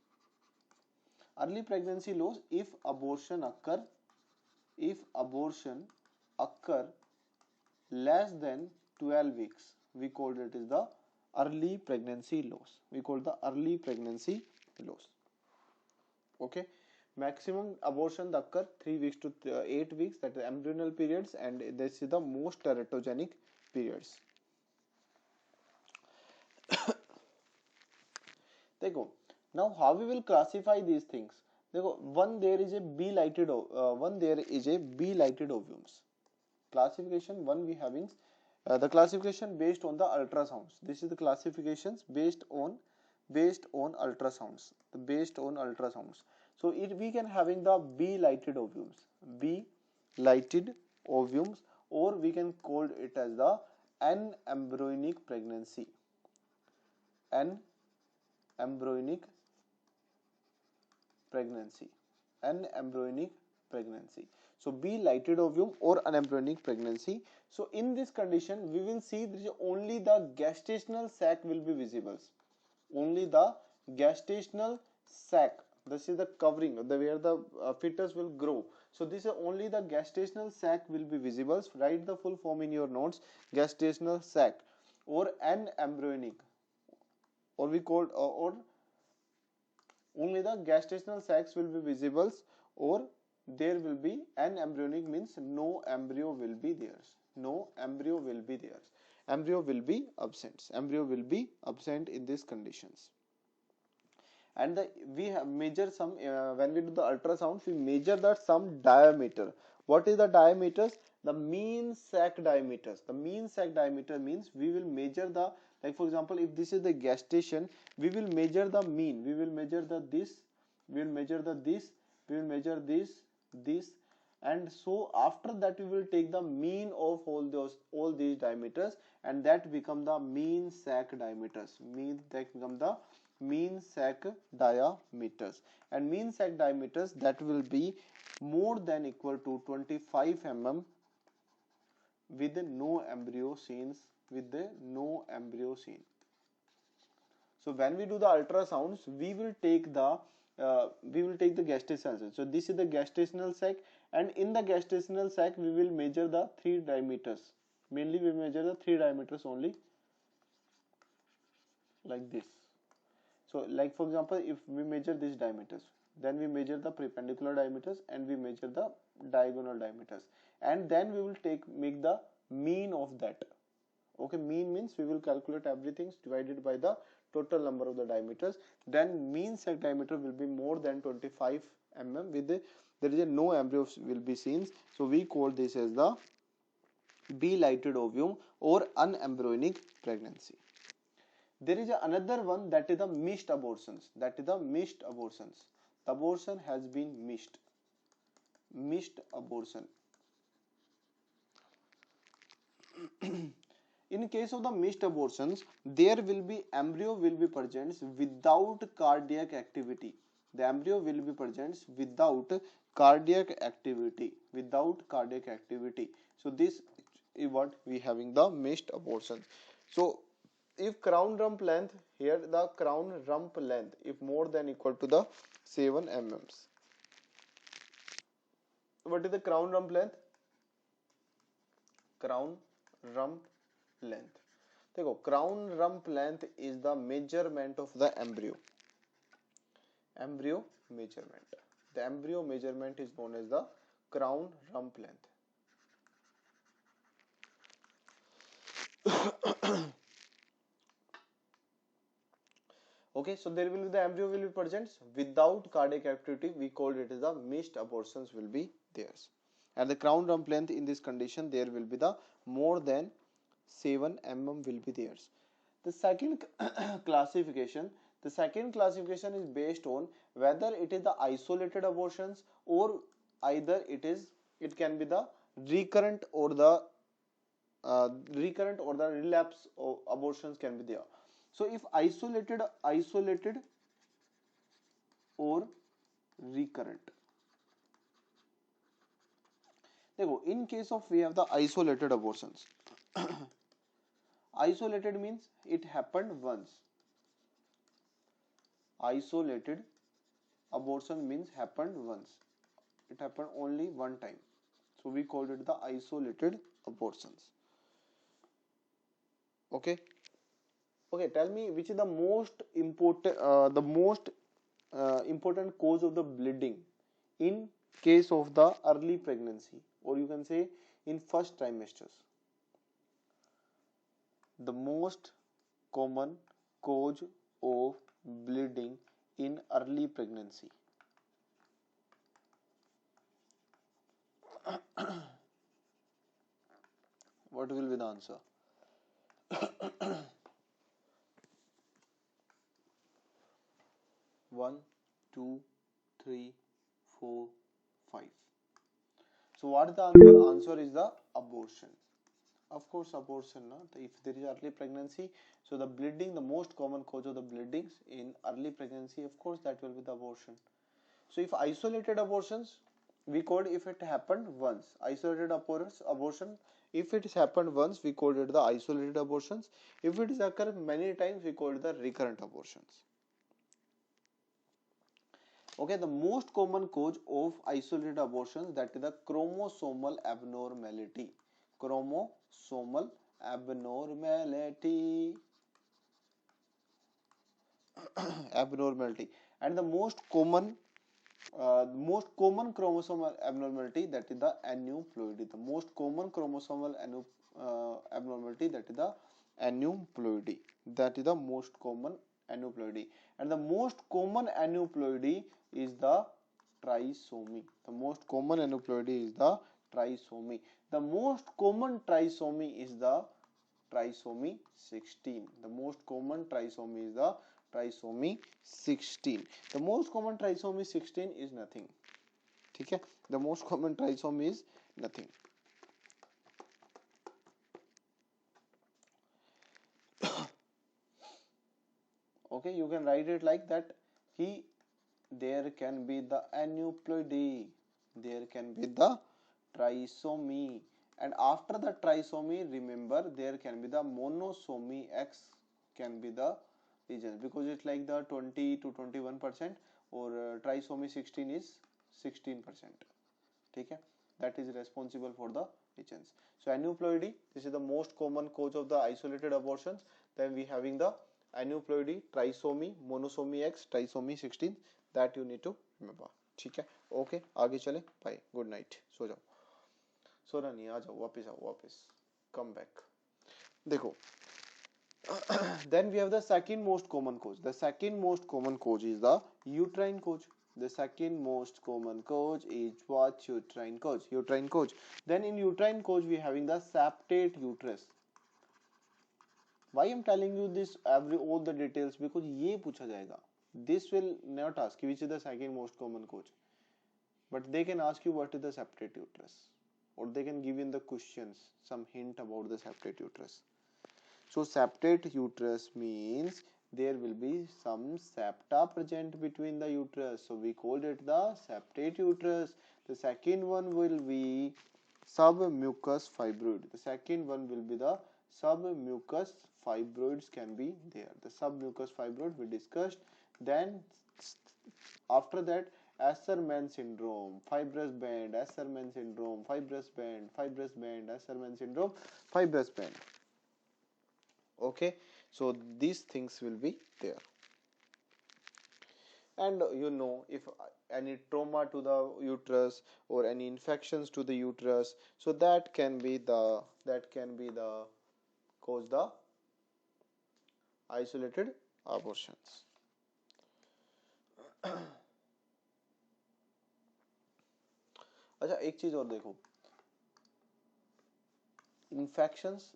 Early pregnancy loss if abortion occur less than 12 weeks, we call it is the early pregnancy loss. We call the early pregnancy loss. Okay, maximum abortion occur 3 weeks to 8 weeks, that is embryonal periods, and this is the most teratogenic periods. देखो, now how we will classify these things. देखो, one there is a B-lighted ovumes. Classification one we having the classification based on the ultrasounds. This is the classifications based on ultrasounds. So we can having the B-lighted ovumes, or we can call it as the anembryonic pregnancy. Anembryonic pregnancy. So B-lighted ovum or anembryonic pregnancy. So in this condition, we will see that only the gestational sac will be visible. Only the gestational sac. This is the covering where the fetus will grow. So this is only the gestational sac will be visible. Write the full form in your notes. Gestational sac or anembryonic, or we call or only the gestational sacs will be visible, or there will be anembryonic means no embryo will be there. Embryo will be absent in these conditions. And we have measure some when we do the ultrasound, we measure that some diameter. What is the diameters? The mean sac diameters. The mean sac diameter means we will measure the, like for example, if this is the gestation, we will measure the mean. We will measure the this. We will measure the this. We will measure this, and so after that we will take the mean of all these diameters, and that become the mean sac diameters. Mean sac diameters, and mean sac diameters that will be more than equal to 25 mm with no embryo scenes. So when we do the ultrasounds, we will take the gestational sac. So this is the gestational sac, and in the gestational sac we will measure the 3 diameters. Mainly we measure the 3 diameters only, like this. So like for example, if we measure these diameters, then we measure the perpendicular diameters and we measure the diagonal diameters, and then we will make the mean of that. Okay, mean means we will calculate everything divided by the total number of the diameters. Then mean sac diameter will be more than 25 mm with there is no embryo will be seen. So we call this as the B-lighted ovum or unembryonic pregnancy. There is another one, that is the missed abortions. The abortion has been missed. Abortion. In case of the missed abortions, there will be embryo will be present without cardiac activity. The embryo will be present without cardiac activity. So this is what we having the missed abortion. So if crown rump length, here the crown rump length if more than equal to the 7 mm. What is the crown rump length? Crown rump length. देखो crown rump length is the measurement of the embryo. Embryo measurement. The embryo measurement is known as the crown rump length. Okay, so there will be the embryo will be present without cardiac activity. We called it as the missed abortions will be theirs. And the crown rump length in this condition, there will be the more than 7 mm will be theirs. The second classification, is based on whether it is the isolated abortions or either it can be the recurrent or the relapse of abortions can be there. So if isolated or recurrent, देखो in case of we have the isolated abortions. Isolated means it happened once. Isolated abortion means happened once. It happened only one time. So we called it the isolated abortions. Okay. Okay, tell me which is the most important important cause of the bleeding in case of the early pregnancy, or you can say in first trimesters. The most common cause of bleeding in early pregnancy. What will be the answer? 1, 2, 3, 4, 5. So what is the answer? Answer is the abortion. Of course, abortion. No? If there is early pregnancy, so the bleeding, the most common cause of the bleedings in early pregnancy, of course, that will be the abortion. So if isolated abortions, we called if it happened once. Isolated abortion, if it is happened once, we called it the isolated abortions. If it is occurred many times, we call it the recurrent abortions. Okay, the most common cause of isolated abortions, that is the chromosomal abnormality. Chromosomal abnormality. Abnormality. And the most common chromosomal abnormality, that is the aneuploidy. The most common chromosomal abnormality, that is the aneuploidy. That is the most common aneuploidy. And the most common aneuploidy is the trisomy. The most common aneuploidy is the trisomy. The most common trisomy is the trisomy 16. The most common trisomy is the trisomy 16. The most common trisomy 16 is nothing. ठीक है? The most common trisomy is nothing. Okay, you can write it like that. There can be the aneuploidy, there can be the trisomy, and after the trisomy, remember there can be the monosomy X can be the regions, because it's like the 20 to 21%, or trisomy 16 is 16%. ठीक है? That is responsible for the regions. So aneuploidy, this is the most common cause of the isolated abortions. Then we having the aneuploidy, trisomy, monosomy X, trisomy 16, that you need to remember. ठीक है? Okay, आगे चले. Bye, good night. सो जाओ. सोना नहीं, आ जाओ, वापस आओ, वापस. Come back. देखो. Then we have the second most common cause. The second most common cause is the uterine cause. The second most common cause is what? Uterine cause. Uterine cause. Then in uterine cause we having the septate uterus. Why I'm telling you this all the details, because ये पूछा जाएगा. This will not ask you which is the second most common cause, but they can ask you what is the septate uterus, or they can give in the questions some hint about the septate uterus. So septate uterus means there will be some septa present between the uterus, so we called it the septate uterus. The second one will be submucous fibroid. The second one will be the submucous fibroids can be there. The submucous fibroid we discussed. Then after that, Asherman syndrome, fibrous band, Asherman syndrome, fibrous band, Asherman syndrome, fibrous band. Okay, so these things will be there. And you know, if any trauma to the uterus or any infections to the uterus, so that can be the cause the isolated abortions. अच्छा, एक चीज और देखो, infections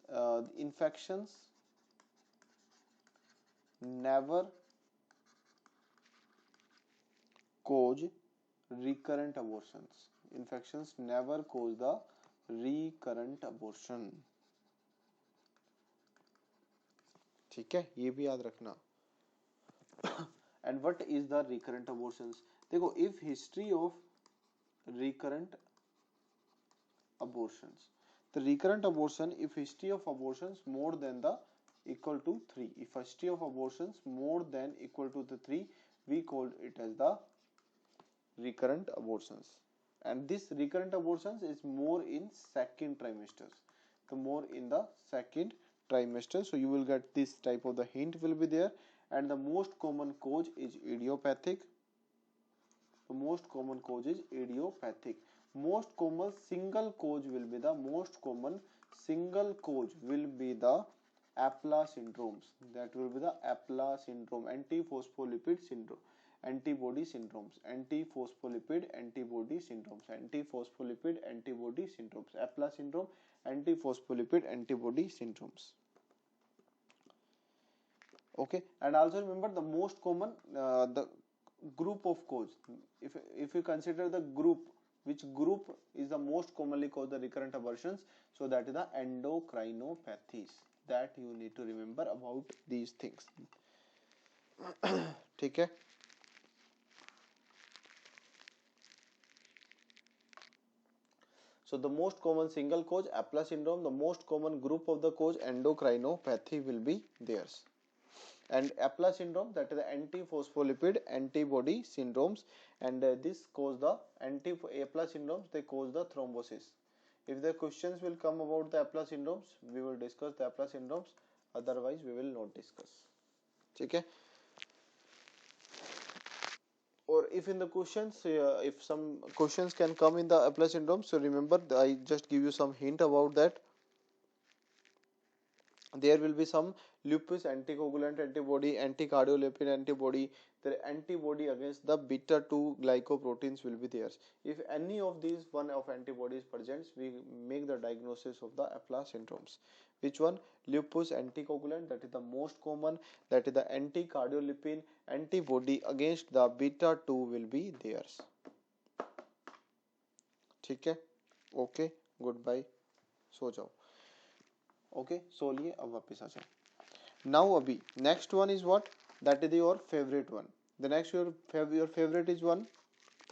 never cause recurrent abortions. Infections never cause the recurrent abortion. ठीक है, ये भी याद रखना. And what is the recurrent abortions? देखो, if history of recurrent abortions, the recurrent abortion, if history of abortions more than the equal to 3, if history of abortions more than equal to the 3, we call it as the recurrent abortions. And this recurrent abortions is more in second trimesters, the more in the second trimester. So you will get this type of the hint will be there. And the most common cause is idiopathic. The most common cause is idiopathic. Most common single cause will be the APLA syndromes. That will be the APLA syndrome, antiphospholipid syndrome, antibody syndromes, antiphospholipid antibody syndromes, antiphospholipid antibody syndromes, APLA syndrome, antiphospholipid antibody syndromes. Okay, and also remember the most common the group of cause. If you consider the group, which group is the most commonly caused the recurrent abortions, so that is the endocrinopathies. That you need to remember about these things. ठीक है. So the most common single cause APLA syndrome, the most common group of the cause endocrinopathy will be theirs. And APLA syndrome, that is the antiphospholipid antibody syndromes, and this cause the APLA syndromes, they cause the thrombosis. If the questions will come about the APLA syndromes, we will discuss the APLA syndromes, otherwise we will not discuss. ठीक है. Or if in the questions, if some questions can come in the APLA syndrome, so remember I just give you some hint about that. There will be some lupus anticoagulant antibody, anticardiolipin antibody, the antibody against the beta 2 glycoproteins will be there. If any of these one of antibodies presents, we make the diagnosis of the APLA syndromes. Which one? Lupus anticoagulant, that is the most common, that is the anticardiolipin antibody against the beta 2 will be theirs. ठीक है. Okay, goodbye, सो जाओ. Okay, सोलिए, अब वापस आ जाओ. Now अभी next one is what, that is your favourite one. The next your favourite is one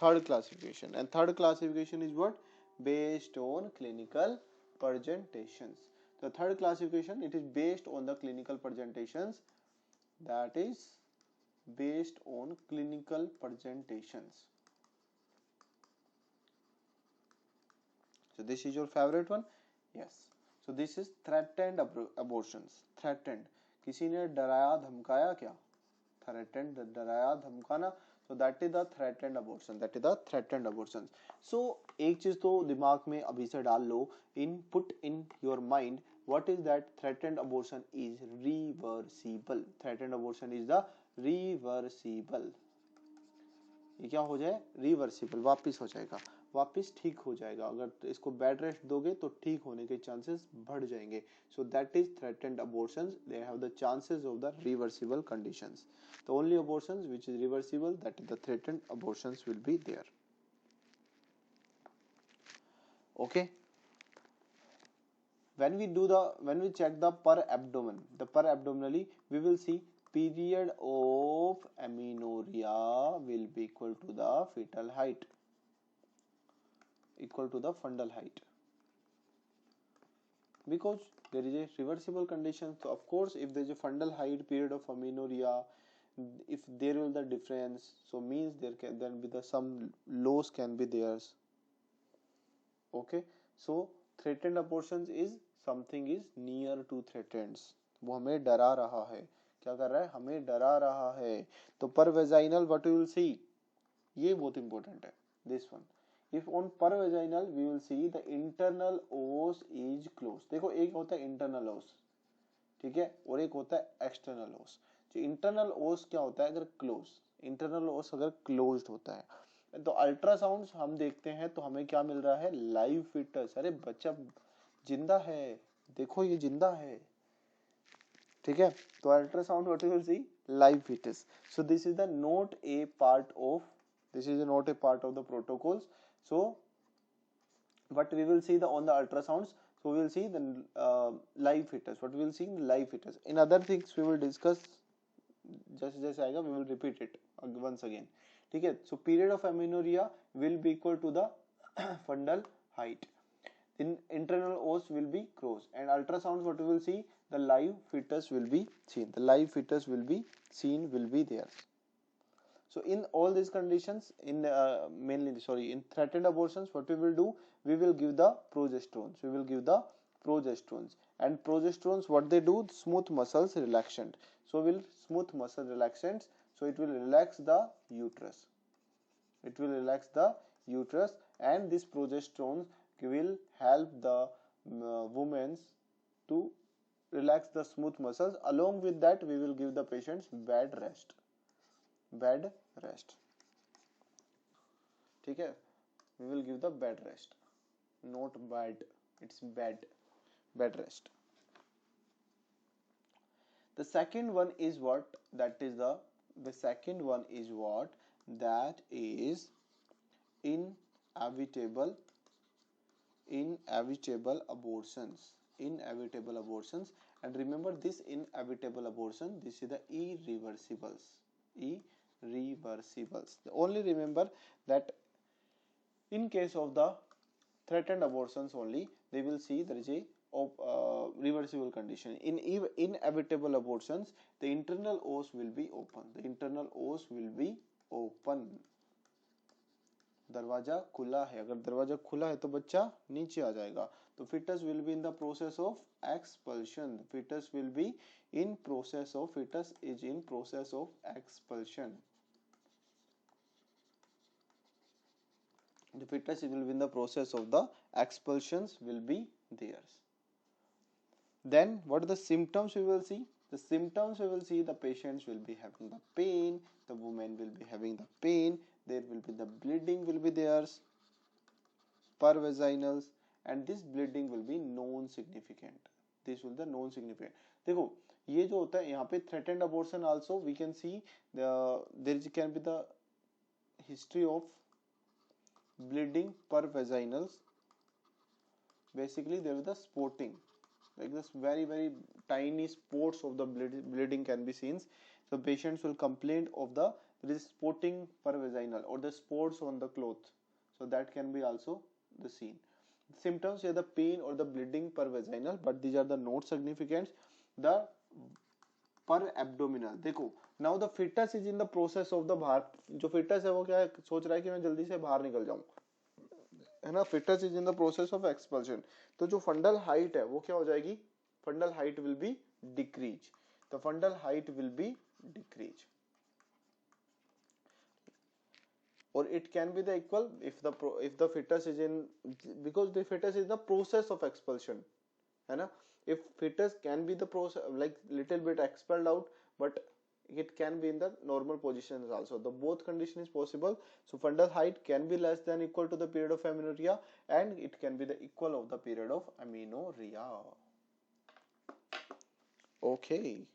third classification, and third classification is what, based on clinical presentations. The third classification, it is based on the clinical presentations, that is based on clinical presentations. So this is your favorite one. Yes. So this is threatened abortions. Threatened, किसी ने डराया धमकाया क्या, threatened, डराया धमकाना, so that is the threatened abortion, that is the threatened abortions. So एक चीज तो दिमाग में अभी से डाल लो, put in your mind, what is that threatened abortion is reversible. Threatened abortion is the reversible. ये क्या हो जाए, रिवर्सिबल, वापिस हो जाएगा, वापिस ठीक हो जाएगा. अगर इसको बेड रेस्ट दोगे तो ठीक होने के चांसेस बढ़ जाएंगे. So that is threatened abortions, they have the chances of the reversible conditions. The only abortions which is reversible, that is the threatened abortions will be there. Okay, when we check the per abdominally, we will see period of amenorrhea will be equal to the fetal height, equal to the fundal height. because there is a reversible condition. So of course, if there is a fundal height period of amenorrhea, if there will the difference, so means there can then be the some loss can be theirs. Okay, so threatened abortions is something is near to threatens, वो हमें डरा रहा है, क्या कर रहा है, हमें डरा रहा है. तो per vaginal what you will see, ये बहुत इंपॉर्टेंट है this one. If on per vaginal we will see the internal os is close. देखो एक होता है इंटरनल ओस, ठीक है, और एक होता है एक्सटर्नल ओस. जो इंटरनल ओस क्या होता है, अगर क्लोज, इंटरनल ओस अगर क्लोज्ड होता है तो अल्ट्रासाउंड हम देखते हैं तो हमें क्या मिल रहा है, लाइव फिटस. अरे बच्चा जिंदा है, देखो ये जिंदा है, ठीक है. तो ultrasound what you will see, live foetus. So this is the not a part of, this is not a part of the protocols. So what we will see the on the ultrasounds, so we will see the live fetus, what we will see in live fetus. In other things we will discuss, जैसे जैसे आएगा we will repeat it once again, ठीक है. So period of amenorrhea will be equal to the fundal height. In internal os will be closed, and ultrasounds what we will see, the live fetus will be seen, the live fetus will be seen, will be there. So in all these conditions, in in threatened abortions, what we will do, we will give the progesterones, we will give the progesterones. And progesterones what they do, smooth muscles relaxant. So will smooth muscle relaxants, so it will relax the uterus, it will relax the uterus. And this progesterone will help the women to relax the smooth muscles. Along with that, we will give the patients bed rest, bed rest, ठीक है. We will give the bed rest, not bed, it's bed, bed rest. The second one is what, that is the second one is what, that is inevitable abortions, inevitable abortions. And remember this inevitable abortion, this is the irreversibles, irreversibles. Only remember that in case of the threatened abortions only, they will see there is a reversible condition. In inevitable abortions, the internal os will be open, the internal os will be open. दरवाजा खुला है, अगर दरवाजा खुला है तो बच्चा नीचे आ जाएगा. तो fetus will be in the process of expulsion, fetus will be in process of, fetus is in process of expulsion, the fetus will be in the process of the expulsions will be theirs. Then what are the symptoms we will see, the symptoms we will see, the patients will be having the pain, the woman will be having the pain, there will be the bleeding will be theirs, per vaginals, and this bleeding will be non significant, this will be non significant. देखो ये जो होता है यहाँ पे threatened abortion also we can see there can be the history of bleeding per vaginals. Basically there is the spotting, like this very tiny spots of the bleeding can be seen. So patients will complain of the there is spotting per vaginal or the spots on the cloth, so that can be also the seen. Symptoms are the pain or the bleeding per vaginal, but these are the not significant. The per abdominal, देखो now the foetus is in the process of the बाहर, जो foetus है वो क्या है, सोच रहा है कि मैं जल्दी से बाहर निकल जाऊं, है ना. Foetus is in the process of expulsion. तो जो फंडल हाइट है वो क्या हो जाएगी, fundal height will be decrease, the fundal height will be decrease. Or it can be the equal if the fetus is in, because the fetus is the process of expulsion, है ना. If fetus can be the process like little bit expelled out, but it can be in the normal positions also, the both condition is possible. So fundal height can be less than equal to the period of amenorrhea, and it can be the equal of the period of amenorrhea. Okay.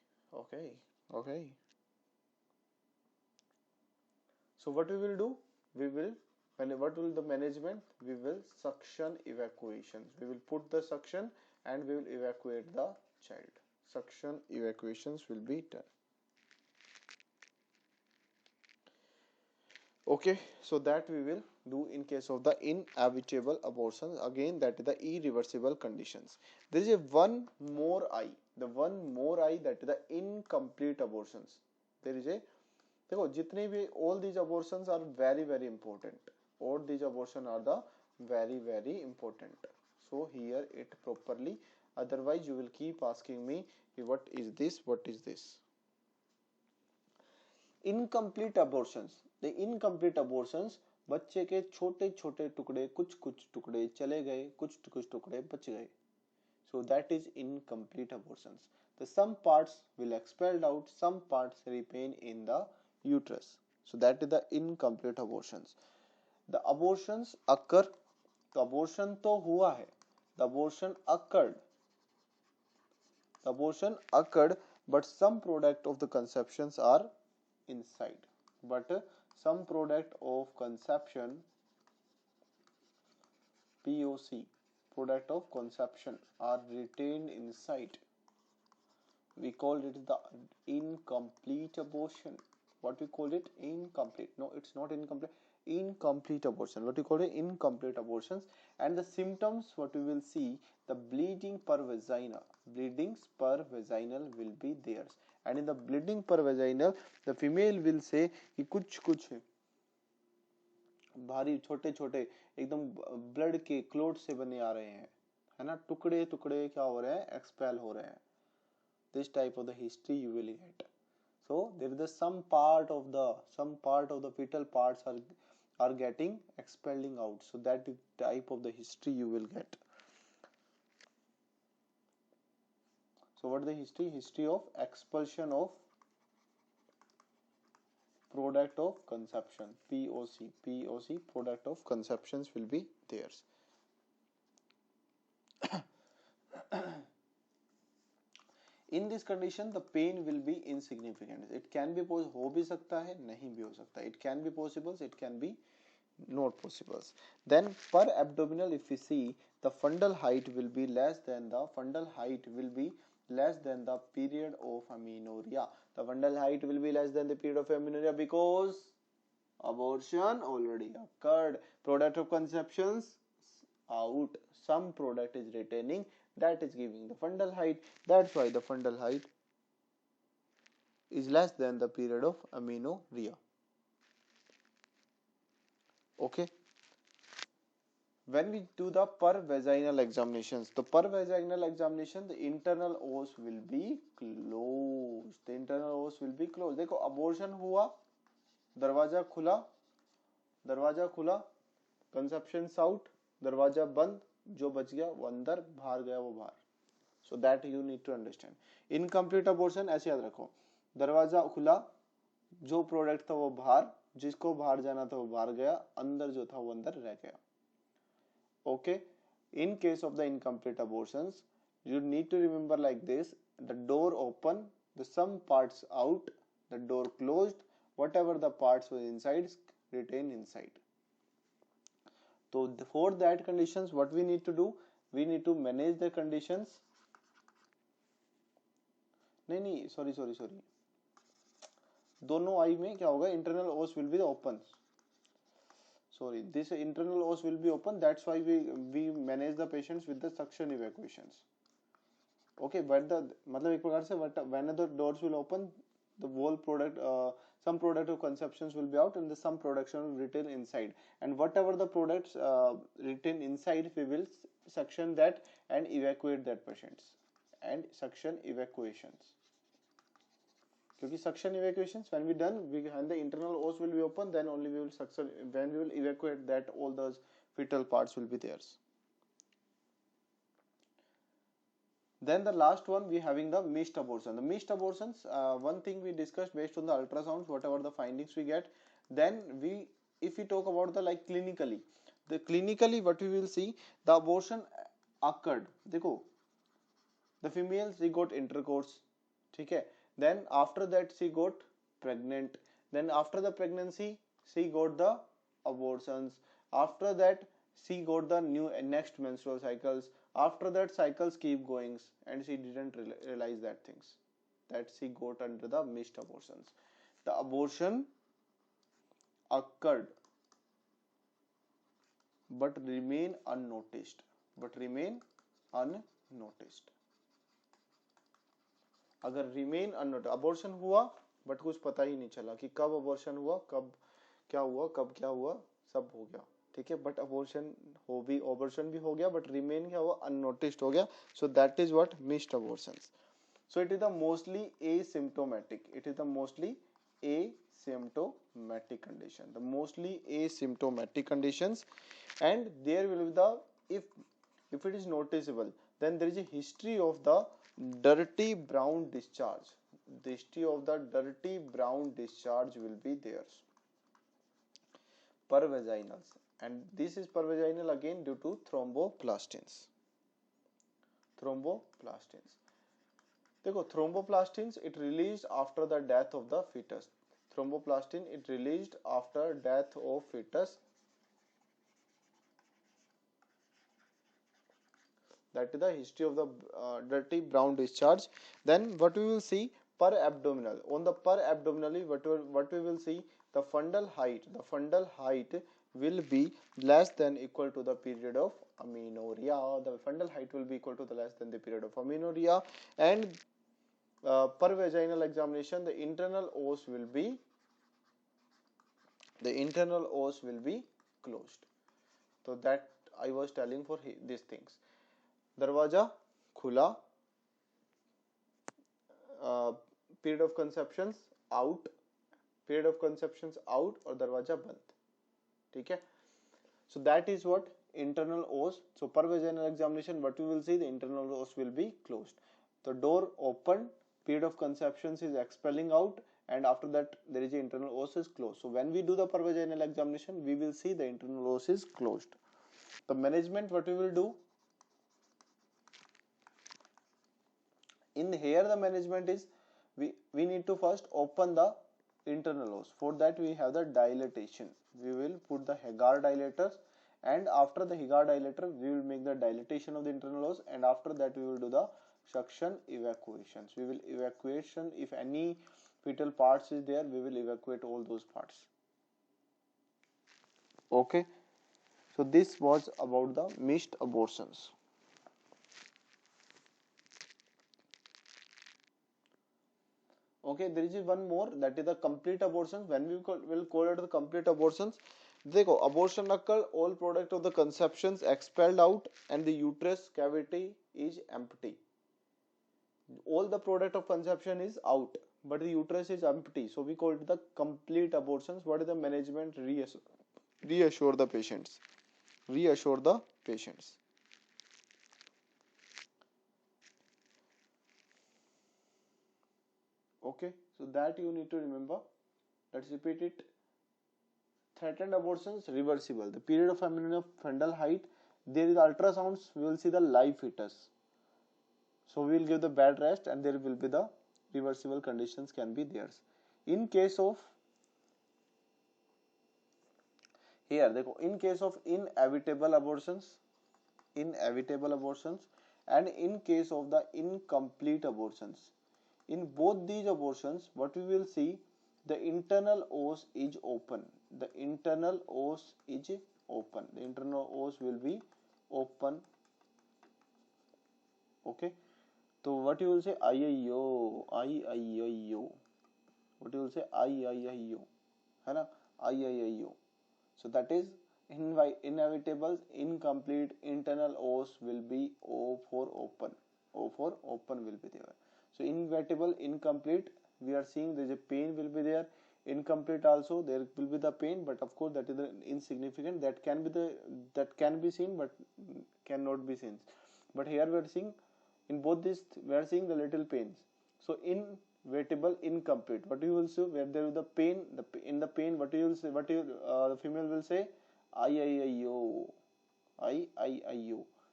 So what we will do, we will, what will the management, we will suction evacuations, we will put the suction and we will evacuate the child, suction evacuations will be done. Okay, so that we will do in case of the inevitable abortions. Again, that is the irreversible conditions. There is a one more I, the one more I, that is the incomplete abortions. There is a, देखो जितने भी all these abortions are very very important. All these abortions are the very very important. So here it properly. Otherwise you will keep asking me what is this, what is this. Incomplete abortions, the incomplete abortions, बच्चे के छोटे छोटे टुकड़े, कुछ कुछ टुकड़े चले गए, कुछ कुछ टुकड़े बच गए. So that is incomplete abortions. The some parts will expelled out, some parts remain in the uterus. So that is the incomplete abortions. The abortions occur, तो abortion तो हुआ है, the abortion occurred, the abortion occurred, but some product of the conceptions are inside, but some product of conception, POC, product of conception, are retained inside. We call it the incomplete abortion. What we call it? Incomplete. No, it's not incomplete. Incomplete abortion. What we call it? Incomplete abortions. And the symptoms, what we will see, the bleeding per vagina. Bleedings per vaginal will be theirs. And in the bleeding per vaginal, the female will say कि कुछ भारी छोटे छोटे एकदम blood के clot से बने आ रहे हैं, है ना, टुकड़े टुकड़े क्या हो रहे हैं, एक्सपेल हो रहे हैं. This type of the history you will get. So there is some part of the fetal parts are getting expelling out. So that type of the history you will get. So what is the history? History of expulsion of product of conception, POC, product of conceptions will be theirs. In this condition the pain will be insignificant. It can be हो भी सकता है, नहीं भी हो सकता. It can be possible, it can be not possible. Then per abdominal, if we see, the fundal height will be less than the period of amenorrhea. The fundal height will be less than the period of amenorrhea because abortion already occurred. Product of conceptions out, some product is retaining, that is giving the fundal height. That's why the fundal height is less than the period of amenorrhea. Okay. When we do the per vaginal examinations, the per vaginal examination, the internal os will be closed. The internal os will be closed. देखो abortion हुआ, दरवाजा खुला, conceptions out, दरवाजा बंद, जो बच गया वो अंदर, बाहर गया वो बाहर. So that you need to understand. Incomplete abortion ऐसे याद रखो, दरवाजा खुला, जो प्रोडक्ट था वो बाहर, जिसको बाहर जाना था वो बाहर गया, अंदर जो था वो अंदर रह गया. Okay, in case of the incomplete abortions, you need to remember like this: the door open, the some parts out, the door closed, whatever the parts were inside retain inside. So for that conditions, what we need to do? We need to manage the conditions. नहीं sorry, दोनों आई में क्या होगा, internal os will be open. Sorry, this internal os will be open. That's why we manage the patients with the suction evacuations. Okay, but the मतलब एक प्रकार से when the doors will open, the whole product, some product of conceptions will be out and the some production will retain inside, and whatever the products retain inside, we will suction that and evacuate that patients, and suction evacuations. क्योंकि suction evacuations when we done, and the internal os will be open, then only we will suction, when we will evacuate that all those fetal parts will be theirs. Then the last one we having the missed abortion. The missed abortions, one thing we discussed based on the ultrasounds, whatever the findings we get. Then if we talk about the like clinically, the clinically what we will see, the abortion occurred. देखो, the female she got intercourse, ठीक है. Then after that she got pregnant. Then after the pregnancy she got the abortions. After that she got the next menstrual cycles. After that cycles keep going, and she didn't realize that things, that she got under the missed abortions. The abortion occurred but remain unnoticed, but remain unnoticed. अगर remain unnoticed, abortion हुआ but कुछ पता ही नहीं चला कि कब abortion हुआ, कब क्या हुआ, कब क्या हुआ, सब हो गया, ठीक है, बट अबॉर्शन अबॉर्शन भी हो गया बट रिमेन क्या हुआ, अननोटिस्ड हो गया. सो that is what missed abortions. So it is the mostly asymptomatic. It is the mostly asymptomatic condition. The mostly asymptomatic conditions, and there will be the, if it is noticeable, then there is a history of the dirty brown discharge. The history of the dirty brown discharge will be there. Pervaginals, and this is pervaginal again due to thromboplastins. Thromboplastins. देखो thromboplastins it released after the death of the fetus. Thromboplastin it released after death of fetus. That is the history of the dirty brown discharge. Then what we will see, per abdominal. On the per abdominally, what we will see, the fundal height will be less than equal to the period of amenorrhea. The fundal height will be equal to the less than the period of amenorrhea. And per vaginal examination, the internal os will be closed. So that I was telling for these things. दरवाजा खुला, period of conceptions out, और दरवाजा बंद, ठीक है. So that is what internal os. So per vaginal examination, what we will see, the internal os will be closed. The door open, period of conceptions is expelling out, and after that there is the internal os is closed. So when we do the per vaginal examination, we will see the internal os is closed. The management, what we will do, in here the management is, we need to first open the internal os. For that we have the dilatation. We will put the Hagar dilators, and after the Hagar dilator we will make the dilatation of the internal os, and after that we will do the suction evacuations. We will evacuation, if any fetal parts is there, we will evacuate all those parts. Okay, so this was about the missed abortions. Okay, there is one more, that is the complete abortions. When we will call it the complete abortions, देखो, abortion occur, all product of the conceptions expelled out and the uterus cavity is empty. All the product of conception is out but the uterus is empty, so we call it the complete abortions. What is the management? Reassure the patients. Okay, so that you need to remember. Let's repeat it. Threatened abortions reversible. The period of amenorrhea, fundal height, there is ultrasounds, we will see the live fetus. So we will give the bed rest and there will be the reversible conditions can be theirs. In case of, here देखो, in case of inevitable abortions and in case of the incomplete abortions, in both these abortions, what we will see, the internal os is open. The internal os will be open. Okay, so what you will say, IIO. What you will say, IIO, है ना, IIO. So that is inevitable, incomplete, internal os will be O for open. Will be there. So inevitable, incomplete, we are seeing there is a pain will be there. Incomplete also there will be the pain, but of course that is insignificant. That can be seen but cannot be seen. But here we are seeing, in both these we are seeing the little pains. So inevitable, incomplete, what you will see, where there is the pain, in the pain, what you will say, the female will say, IIO.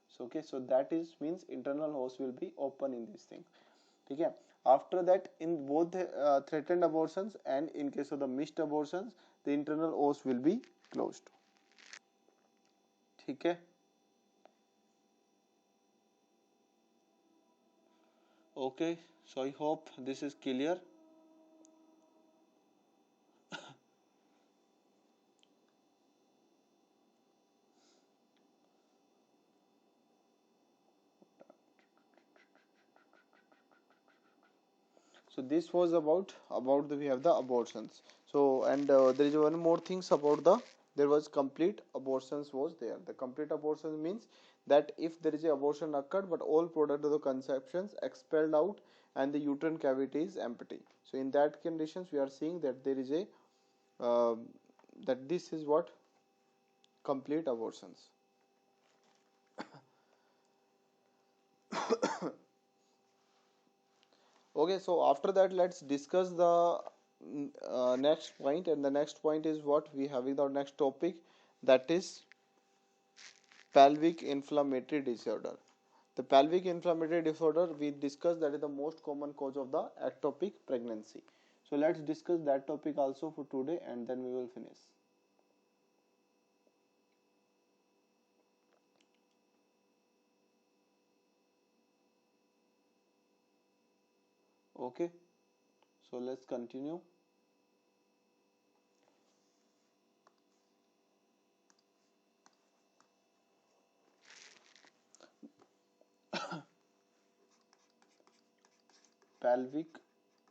So okay, so that is means internal os will be open in this thing. Okay, after that, in both threatened abortions and in case of the missed abortions, the internal os will be closed. Okay. Okay, so I hope this is clear. So this was about we have the abortions. So and there is one more things about the, there was complete abortions was there. The complete abortion means that if there is a abortion occurred but all product of the conceptions expelled out and the uterine cavity is empty. So in that conditions we are seeing that there is a that this is what complete abortions. Okay, so after that let's discuss the next point, and the next point is what we having the next topic, that is pelvic inflammatory disorder. The pelvic inflammatory disorder we discussed, that is the most common cause of the ectopic pregnancy. So let's discuss that topic also for today and then we will finish. Okay, so let's continue. Pelvic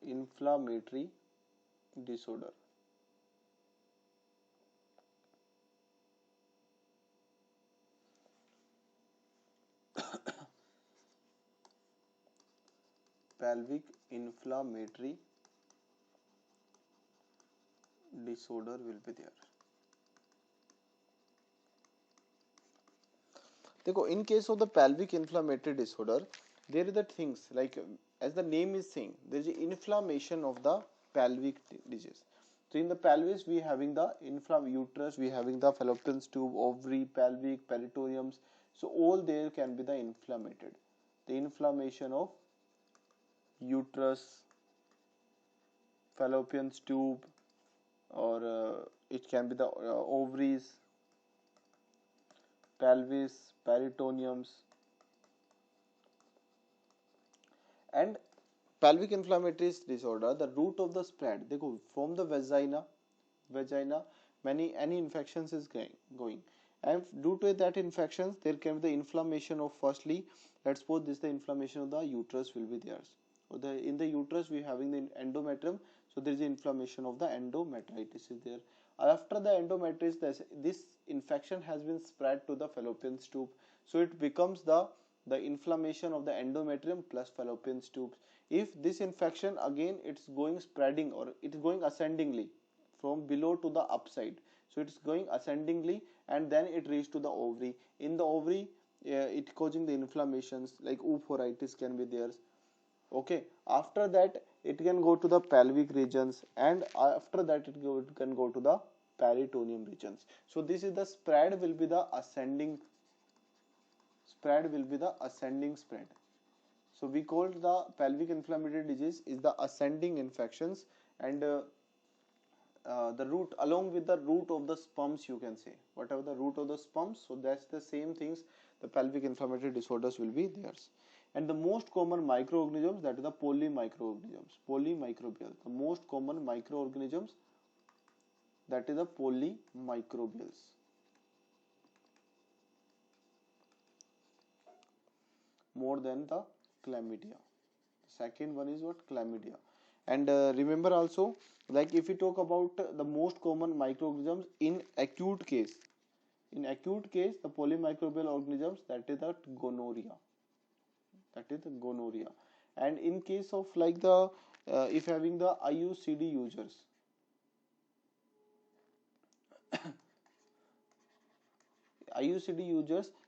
inflammatory disorder. Pelvic inflammatory disorder will be there. देखो, in case of the pelvic inflammatory disorder, there are the things like, as the name is saying, there is inflammation of the pelvic disease. So in the pelvis we having the uterus, we having the fallopian tube, ovary, pelvic, peritoneums. So all there can be the inflamed. The inflammation of uterus, fallopian tube, or it can be the ovaries, pelvis, peritoneums, and pelvic inflammatory disorder. The root of the spread, they go from the vagina many any infections is going, and due to that infections there can be the inflammation of, firstly let's suppose this the inflammation of the uterus will be there, or in the uterus we having the endometrium, so there is inflammation of the endometritis is there. After the endometritis, this infection has been spread to the fallopian tube, so it becomes the inflammation of the endometrium plus fallopian tubes. If this infection again it's going spreading, or it's going ascendingly from below to the upside, so it's going ascendingly and then it reaches to the ovary. In the ovary, it causing the inflammations like oophorytis can be there. Okay, after that it can go to the pelvic regions, and after that it can go to the peritoneum regions. So this is the spread will be the ascending spread. So we call the pelvic inflammatory disease is the ascending infections, and the root, along with the root of the sperms, you can say whatever the root of the sperms, so that's the same things, the pelvic inflammatory disorders will be theirs. And the most common microorganisms, that is the polymicrobial, the most common microorganisms, that is the polymicrobials. More than the chlamydia. Second one is what? Chlamydia. And remember also, like if we talk about the most common microorganisms in acute case, the polymicrobial organisms, that is the gonorrhea. And in case of like the if having the IUCD users,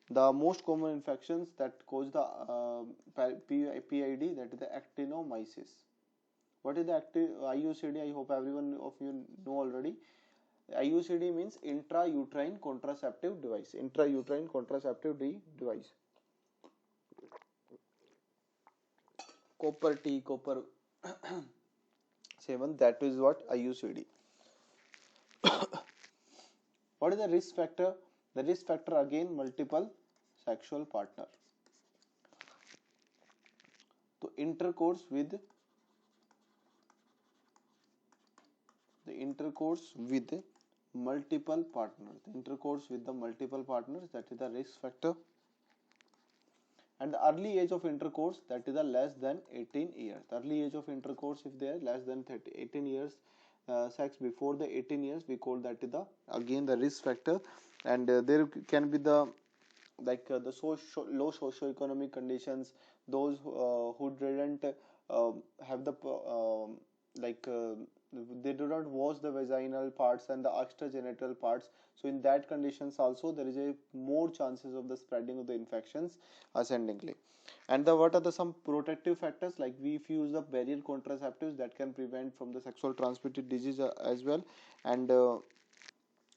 the most common infections that cause the PID, that is the actinomyces. What is the IUCD? I hope everyone of you know already. IUCD means intrauterine contraceptive device. Copper T, copper 7, that is what IUCD. What is the risk factor? The risk factor again, multiple sexual partner. So intercourse with multiple partners. That is the risk factor. And the early age of intercourse, that is a less than 18 years. The early age of intercourse, if they are less than 18 years, sex before the 18 years, we call that is the again the risk factor. And there can be the the low socio-economic conditions, those who didn't have the they do not wash the vaginal parts and the extragenital parts. So in that conditions also there is a more chances of the spreading of the infections ascendingly. And the what are the some protective factors, like we if you use the barrier contraceptives, that can prevent from the sexual transmitted disease as well. And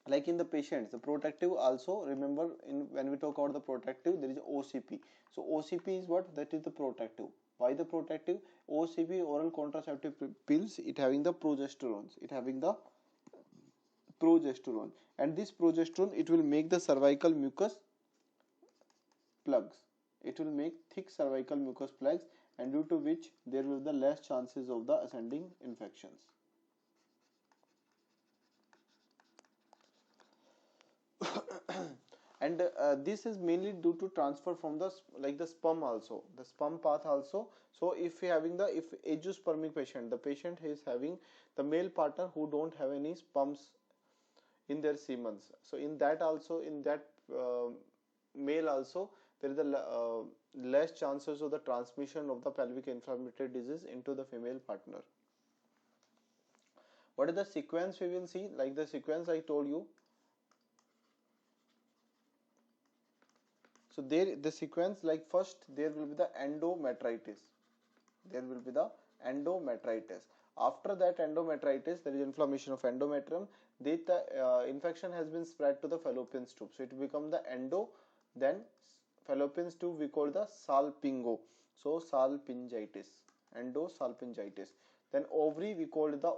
like in the patients, the protective also, remember in when we talk about the protective, there is OCP. So OCP is what? That is the protective. Why the protective? OCP, oral contraceptive pills, it having the progesterones, it having the progesterone, and this progesterone, it will make the cervical mucus plugs, it will make thick cervical mucus plugs, and due to which there will be the less chances of the ascending infections. And this is mainly due to transfer from the the sperm also, the sperm path also. So if we having the if agiospermic patient, the patient is having the male partner who don't have any sperms in their semens, so in that also, in that male also, there is a less chances of the transmission of the pelvic inflammatory disease into the female partner. What is the sequence we will see? Like the sequence I told you. So there the sequence, like first there will be the endometritis. There will be the endometritis. After that endometritis, there is inflammation of endometrium. The infection has been spread to the fallopian tube. So it will become the endo. Then fallopian tube we call the salpingo. So salpingitis, endosalpingitis. Then ovary we call the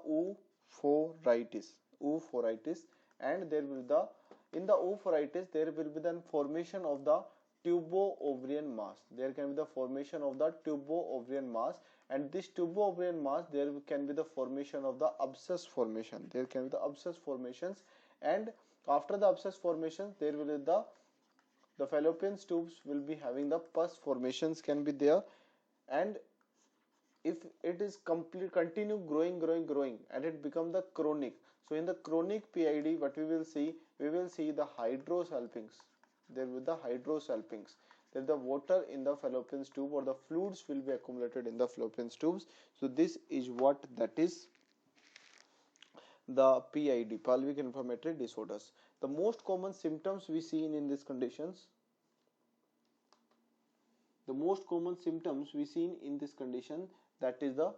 oophoritis, oophoritis. And there will be the in the oophoritis there will be then formation of the tubo-ovarian mass. There can be the formation of the tubo-ovarian mass, and this tubo-ovarian mass, there can be the formation of the abscess formation. There can be the abscess formations, and after the abscess formations, there will be the fallopian tubes will be having the pus formations can be there, and if it is continue growing and it become the chronic. So in the chronic PID, what we will see the hydrosalpinx. There will be the hydrosalpinx. Then the water in the fallopian tube or the fluids will be accumulated in the fallopian tubes. So this is what that is the PID, pelvic inflammatory disorders. The most common symptoms we see in these conditions. The most common symptoms we see in this condition, that is the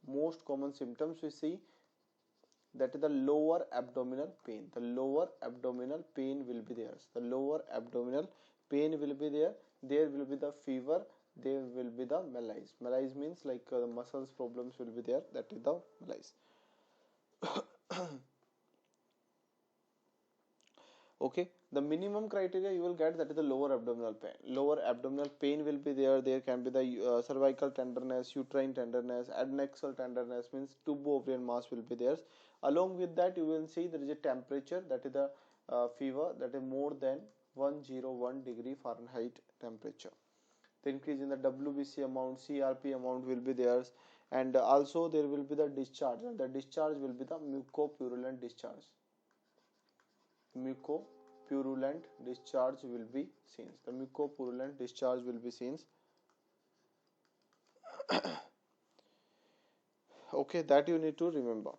most common symptoms we see, that is the lower abdominal pain. The lower abdominal pain will be there. The lower abdominal pain will be there. There will be the fever. There will be the malaise. Malaise means like the muscles problems will be there. That is the malaise. Okay, the minimum criteria you will get, that is the lower abdominal pain. Lower abdominal pain will be there. There can be the cervical tenderness, uterine tenderness, adnexal tenderness, means tubo-ovarian mass will be there. Along with that, you will see there is a temperature, that is the fever, that is more than 101 degree Fahrenheit temperature. The increase in the WBC amount, CRP amount will be there, and also there will be the discharge, and the discharge will be the mucopurulent discharge. Mucopurulent discharge will be seen. The mucopurulent discharge will be seen. Okay, that you need to remember.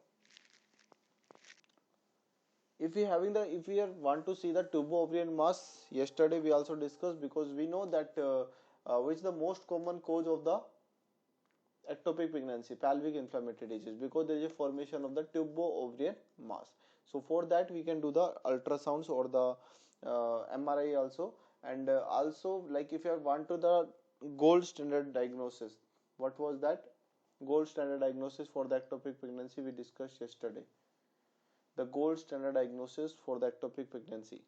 If we want to see the tubo-ovarian mass, yesterday we also discussed, because we know that which is the most common cause of the ectopic pregnancy, pelvic inflammatory disease, because there is a formation of the tubo-ovarian mass. So for that we can do the ultrasounds or the MRI also, and also like if you want to the gold standard diagnosis, what was that gold standard diagnosis for the ectopic pregnancy we discussed yesterday? The gold standard diagnosis for the ectopic pregnancy.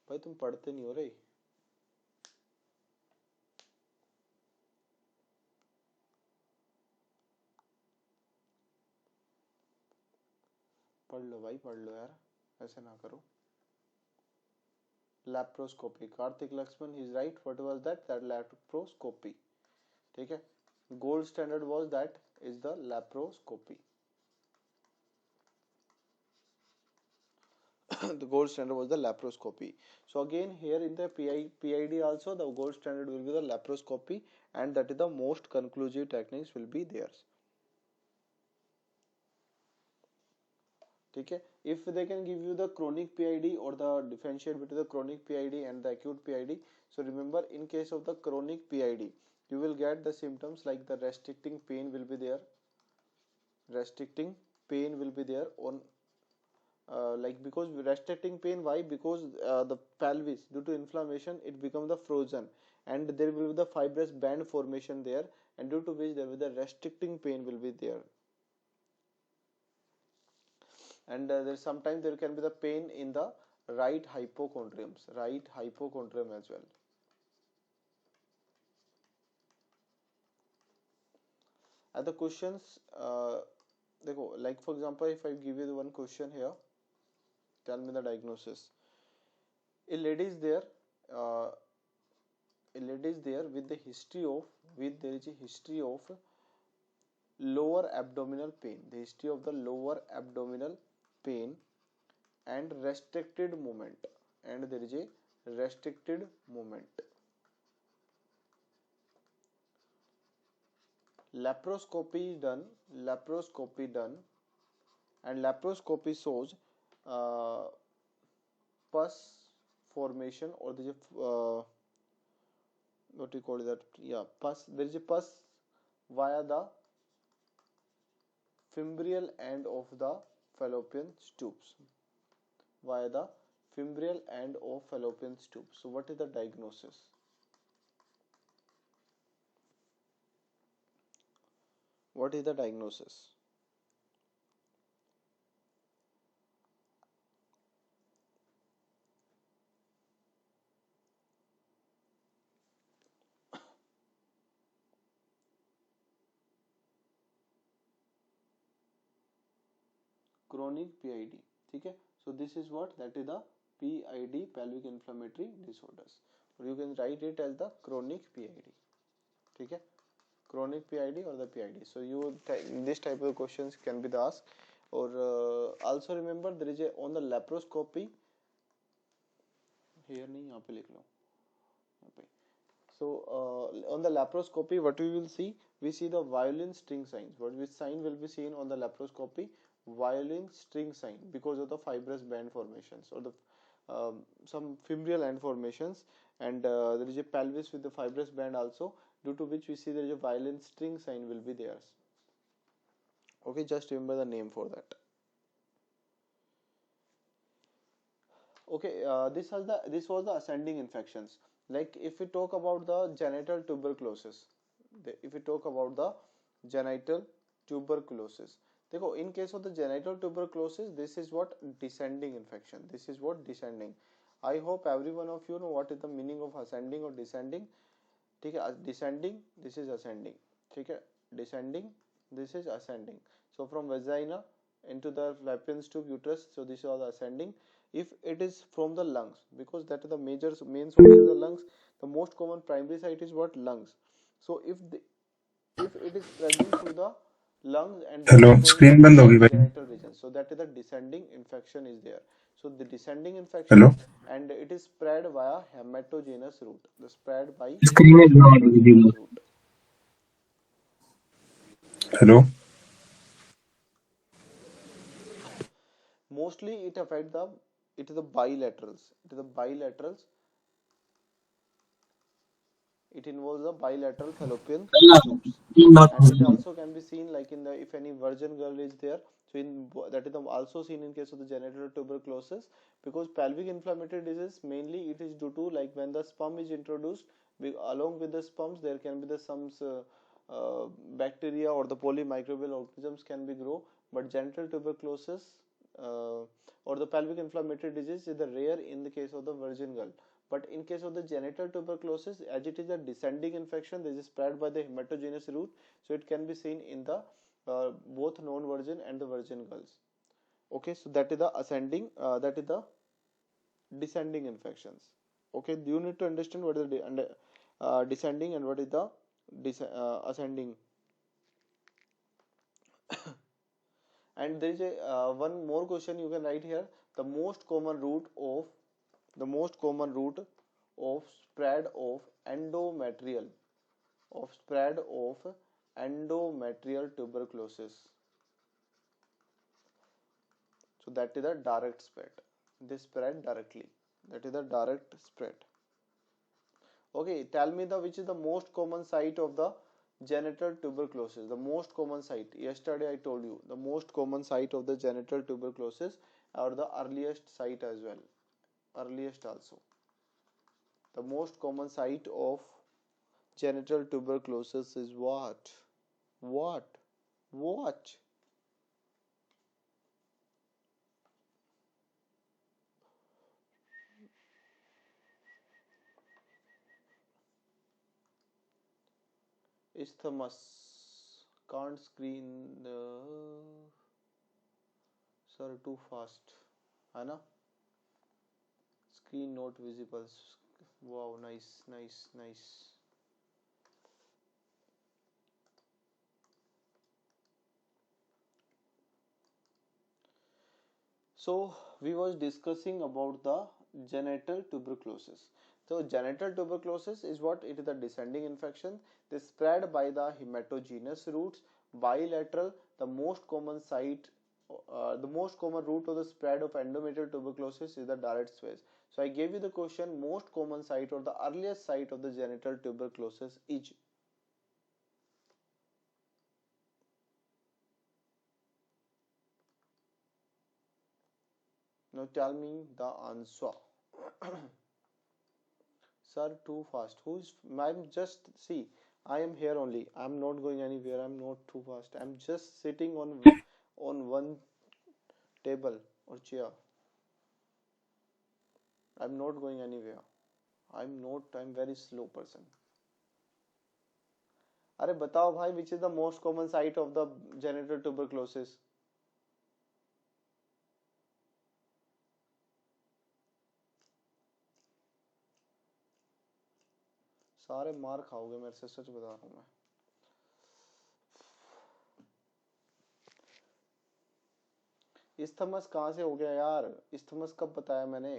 भाई तुम पढ़ते नहीं हो रे? पढ़ लो भाई, पढ़ लो यार. ऐसे ना करो. Laparoscopy. Karthik Lakshman is right. What was that? That laparoscopy. ठीक है. Gold standard was that is the laparoscopy. The gold standard was the laparoscopy. So again here in the PID also the gold standard will be the laparoscopy, and that is the most conclusive techniques will be theirs. ठीक है. If they can give you the chronic PID or the differentiate between the chronic PID and the acute PID, so remember in case of the chronic PID you will get the symptoms like the restricting pain will be there. Restricting pain will be there on like because restricting pain, why? Because the pelvis due to inflammation it becomes the frozen, and there will be the fibrous band formation there, and due to which there will be the restricting pain will be there. And there sometimes there can be the pain in the right hypochondrium as well. And the questions like for example if I give you the one question here, tell me the diagnosis. A lady is there with the history of there is a history of lower abdominal pain, the history of the lower abdominal pain and restricted movement, and there is a restricted movement. Laparoscopy done, and laparoscopy shows pus formation, or there is a what do you call that? Yeah, pus. There is a pus via the fimbrial end of the fallopian tubes. Via the fimbrial end of fallopian tubes. So, what is the diagnosis? What is the diagnosis? Chronic PID. ठीक है. So this is what, that is the PID, pelvic inflammatory disorders, or you can write it as the chronic PID. ठीक है. Chronic PID or the PID. So you this type of questions can be asked. Or also remember there is a on the laparoscopy. Here नहीं, यहाँ पे लिख लो. So on the laparoscopy, what we will see? We see the violin string signs. Which sign will be seen on the laparoscopy? Violin string sign, because of the fibrous band formations, or the some fimbrial end formations, and there is a pelvis with the fibrous band also, due to which we see there is a violin string sign will be there. Okay, just remember the name for that. Okay, this was the ascending infections. Like if we talk about the genital tuberculosis, देखो, in case of the genital tuberculosis, this is what descending infection. I hope every one of you know what is the meaning of ascending or descending. ठीक है, descending, this is ascending. ठीक है, descending, this is ascending. So from vagina into the fallopian tube, uterus, so this is all ascending. If it is from the lungs, because that is the main source of the lungs, the most common primary site is what? Lungs. So if it is spreading through the lungs and hello, screen बंद होगी भाई. genital region, so that is the descending infection is there. So the descending infection, hello, and it is spread via hematogenous route. The spread by screen में बंद होगी. hematogenous route. Hello, Mostly it affects the bilaterals. It involves the bilateral fallopian tubes, and it also can be seen like in the, if any virgin girl is there, so that is also seen in case of the genital tuberculosis, because pelvic inflammatory disease mainly it is due to, like when the sperm is introduced, along with the sperms there can be some bacteria or the polymicrobial organisms can be grow, but genital tuberculosis or the pelvic inflammatory disease is the rare in the case of the virgin girl. But in case of the genital tuberculosis, as it is a descending infection, this is spread by the hematogenous route, so it can be seen in the both non-virgin and the virgin girls. Okay, so that is the ascending, that is the descending infections. Okay, you need to understand what is the descending and what is the ascending. And there is a one more question you can write here. The most common route of the most common route of spread of endometrial endometrial tuberculosis. So that is a direct spread. They spread directly. That is the direct spread. Okay, tell me the which is the most common site of the genital tuberculosis. The most common site. Yesterday I told you the most common site of the genital tuberculosis, or the earliest site as well. Earliest also. The most common site of genital tuberculosis is what? What? What? Isthmus. Can't screen the. Sir, too fast. है ना? Screen not visible. Wow, nice, nice, nice. So we was discussing about the genital tuberculosis. So genital tuberculosis is what? It is a descending infection. They spread by the hematogenous routes, bilateral. The most common site, the most common route of the spread of endometrial tuberculosis is the direct space. So I gave you the question: most common site or the earliest site of the genital tuberculosis is. Now tell me the answer. Sir, too fast. Who's? I'm just see. I am here only. I'm not going anywhere. I'm not too fast. I'm just sitting on one table or chair. I'm not going anywhere. I'm not. I'm very slow person. अरे बताओ भाई, which is the most common site of the genital tuberculosis? सारे मार खाओगे मेरे से, सच बता रहा हूँ मैं. इस्थमस कहाँ से हो गया यार? इस्थमस कब बताया मैंने?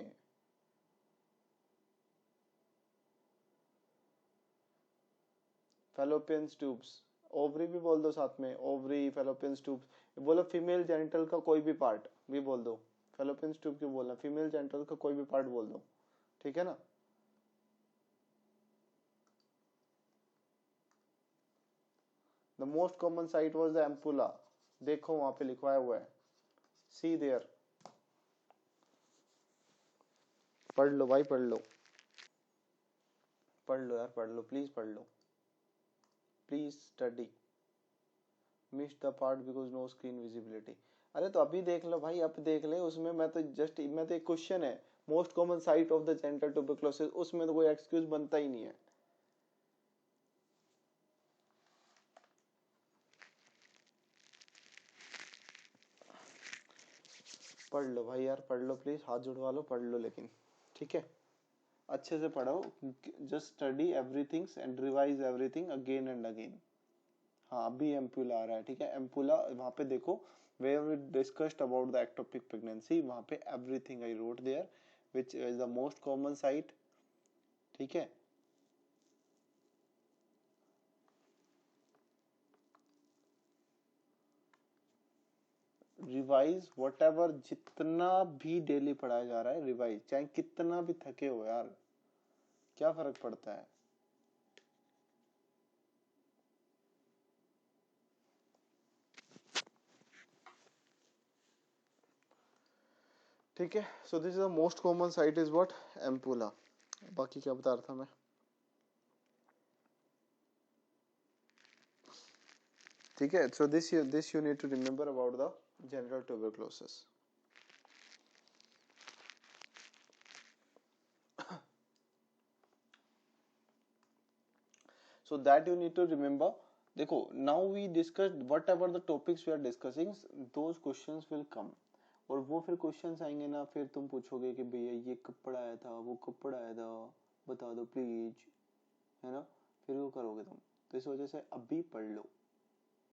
Fallopian tubes. ओवरी भी बोल दो साथ में. ओवरी, फेलोपियन ट्यूब्स बोलो. फीमेल जेनिटल का कोई भी पार्ट भी बोल दो. फेलोपियन ट्यूब क्यों बोलना? फीमेल जेनिटल का कोई भी पार्ट बोल दो. ठीक है ना? The most common site was the ampulla. देखो वहां पे लिखवाया हुआ है. सी देयर. पढ़ लो भाई, पढ़ लो. पढ़ लो यार, पढ़ लो, प्लीज पढ़ लो. Please study. Miss the part because no screen visibility. अरे तो अभी देख लो भाई, अब देख ले उसमें. मैं तो एक क्वेश्चन है, most common site of the genital tuberculosis, उसमें तो कोई एक्सक्यूज बनता ही नहीं है. पढ़ लो भाई यार, पढ़ लो प्लीज. हाथ जुड़वा लो, पढ़ लो लेकिन. ठीक है, अच्छे से पढ़ो. Just study everything and revise everything again and again. हाँ, अभी एम्पुला आ रहा है. ठीक है, एम्पुला वहां पे देखो. where we discussed about the ectopic pregnancy, वहां पे everything I wrote there, which is the most common site. ठीक है, रिवाइज वट एवर, जितना भी डेली पढ़ाया जा रहा है रिवाइज, चाहे कितना भी थके हो यार, क्या फर्क पड़ता है. ठीक है. So this is the most common site is what? Ampulla. बाकी क्या बता रहा था मैं? ठीक है. So this you need to remember about the general tuberculosis. So that you need to remember. देखो, now we discussed whatever the topics we are discussing, those questions will come. और वो फिर क्वेश्चंस आएंगे ना, फिर तुम पूछोगे कि भैया ये कब पढ़ाया था, वो कब पढ़ाया था, बता दो प्लीज, है ना, फिर वो करोगे तुम। तो इस वजह से अभी पढ़ लो।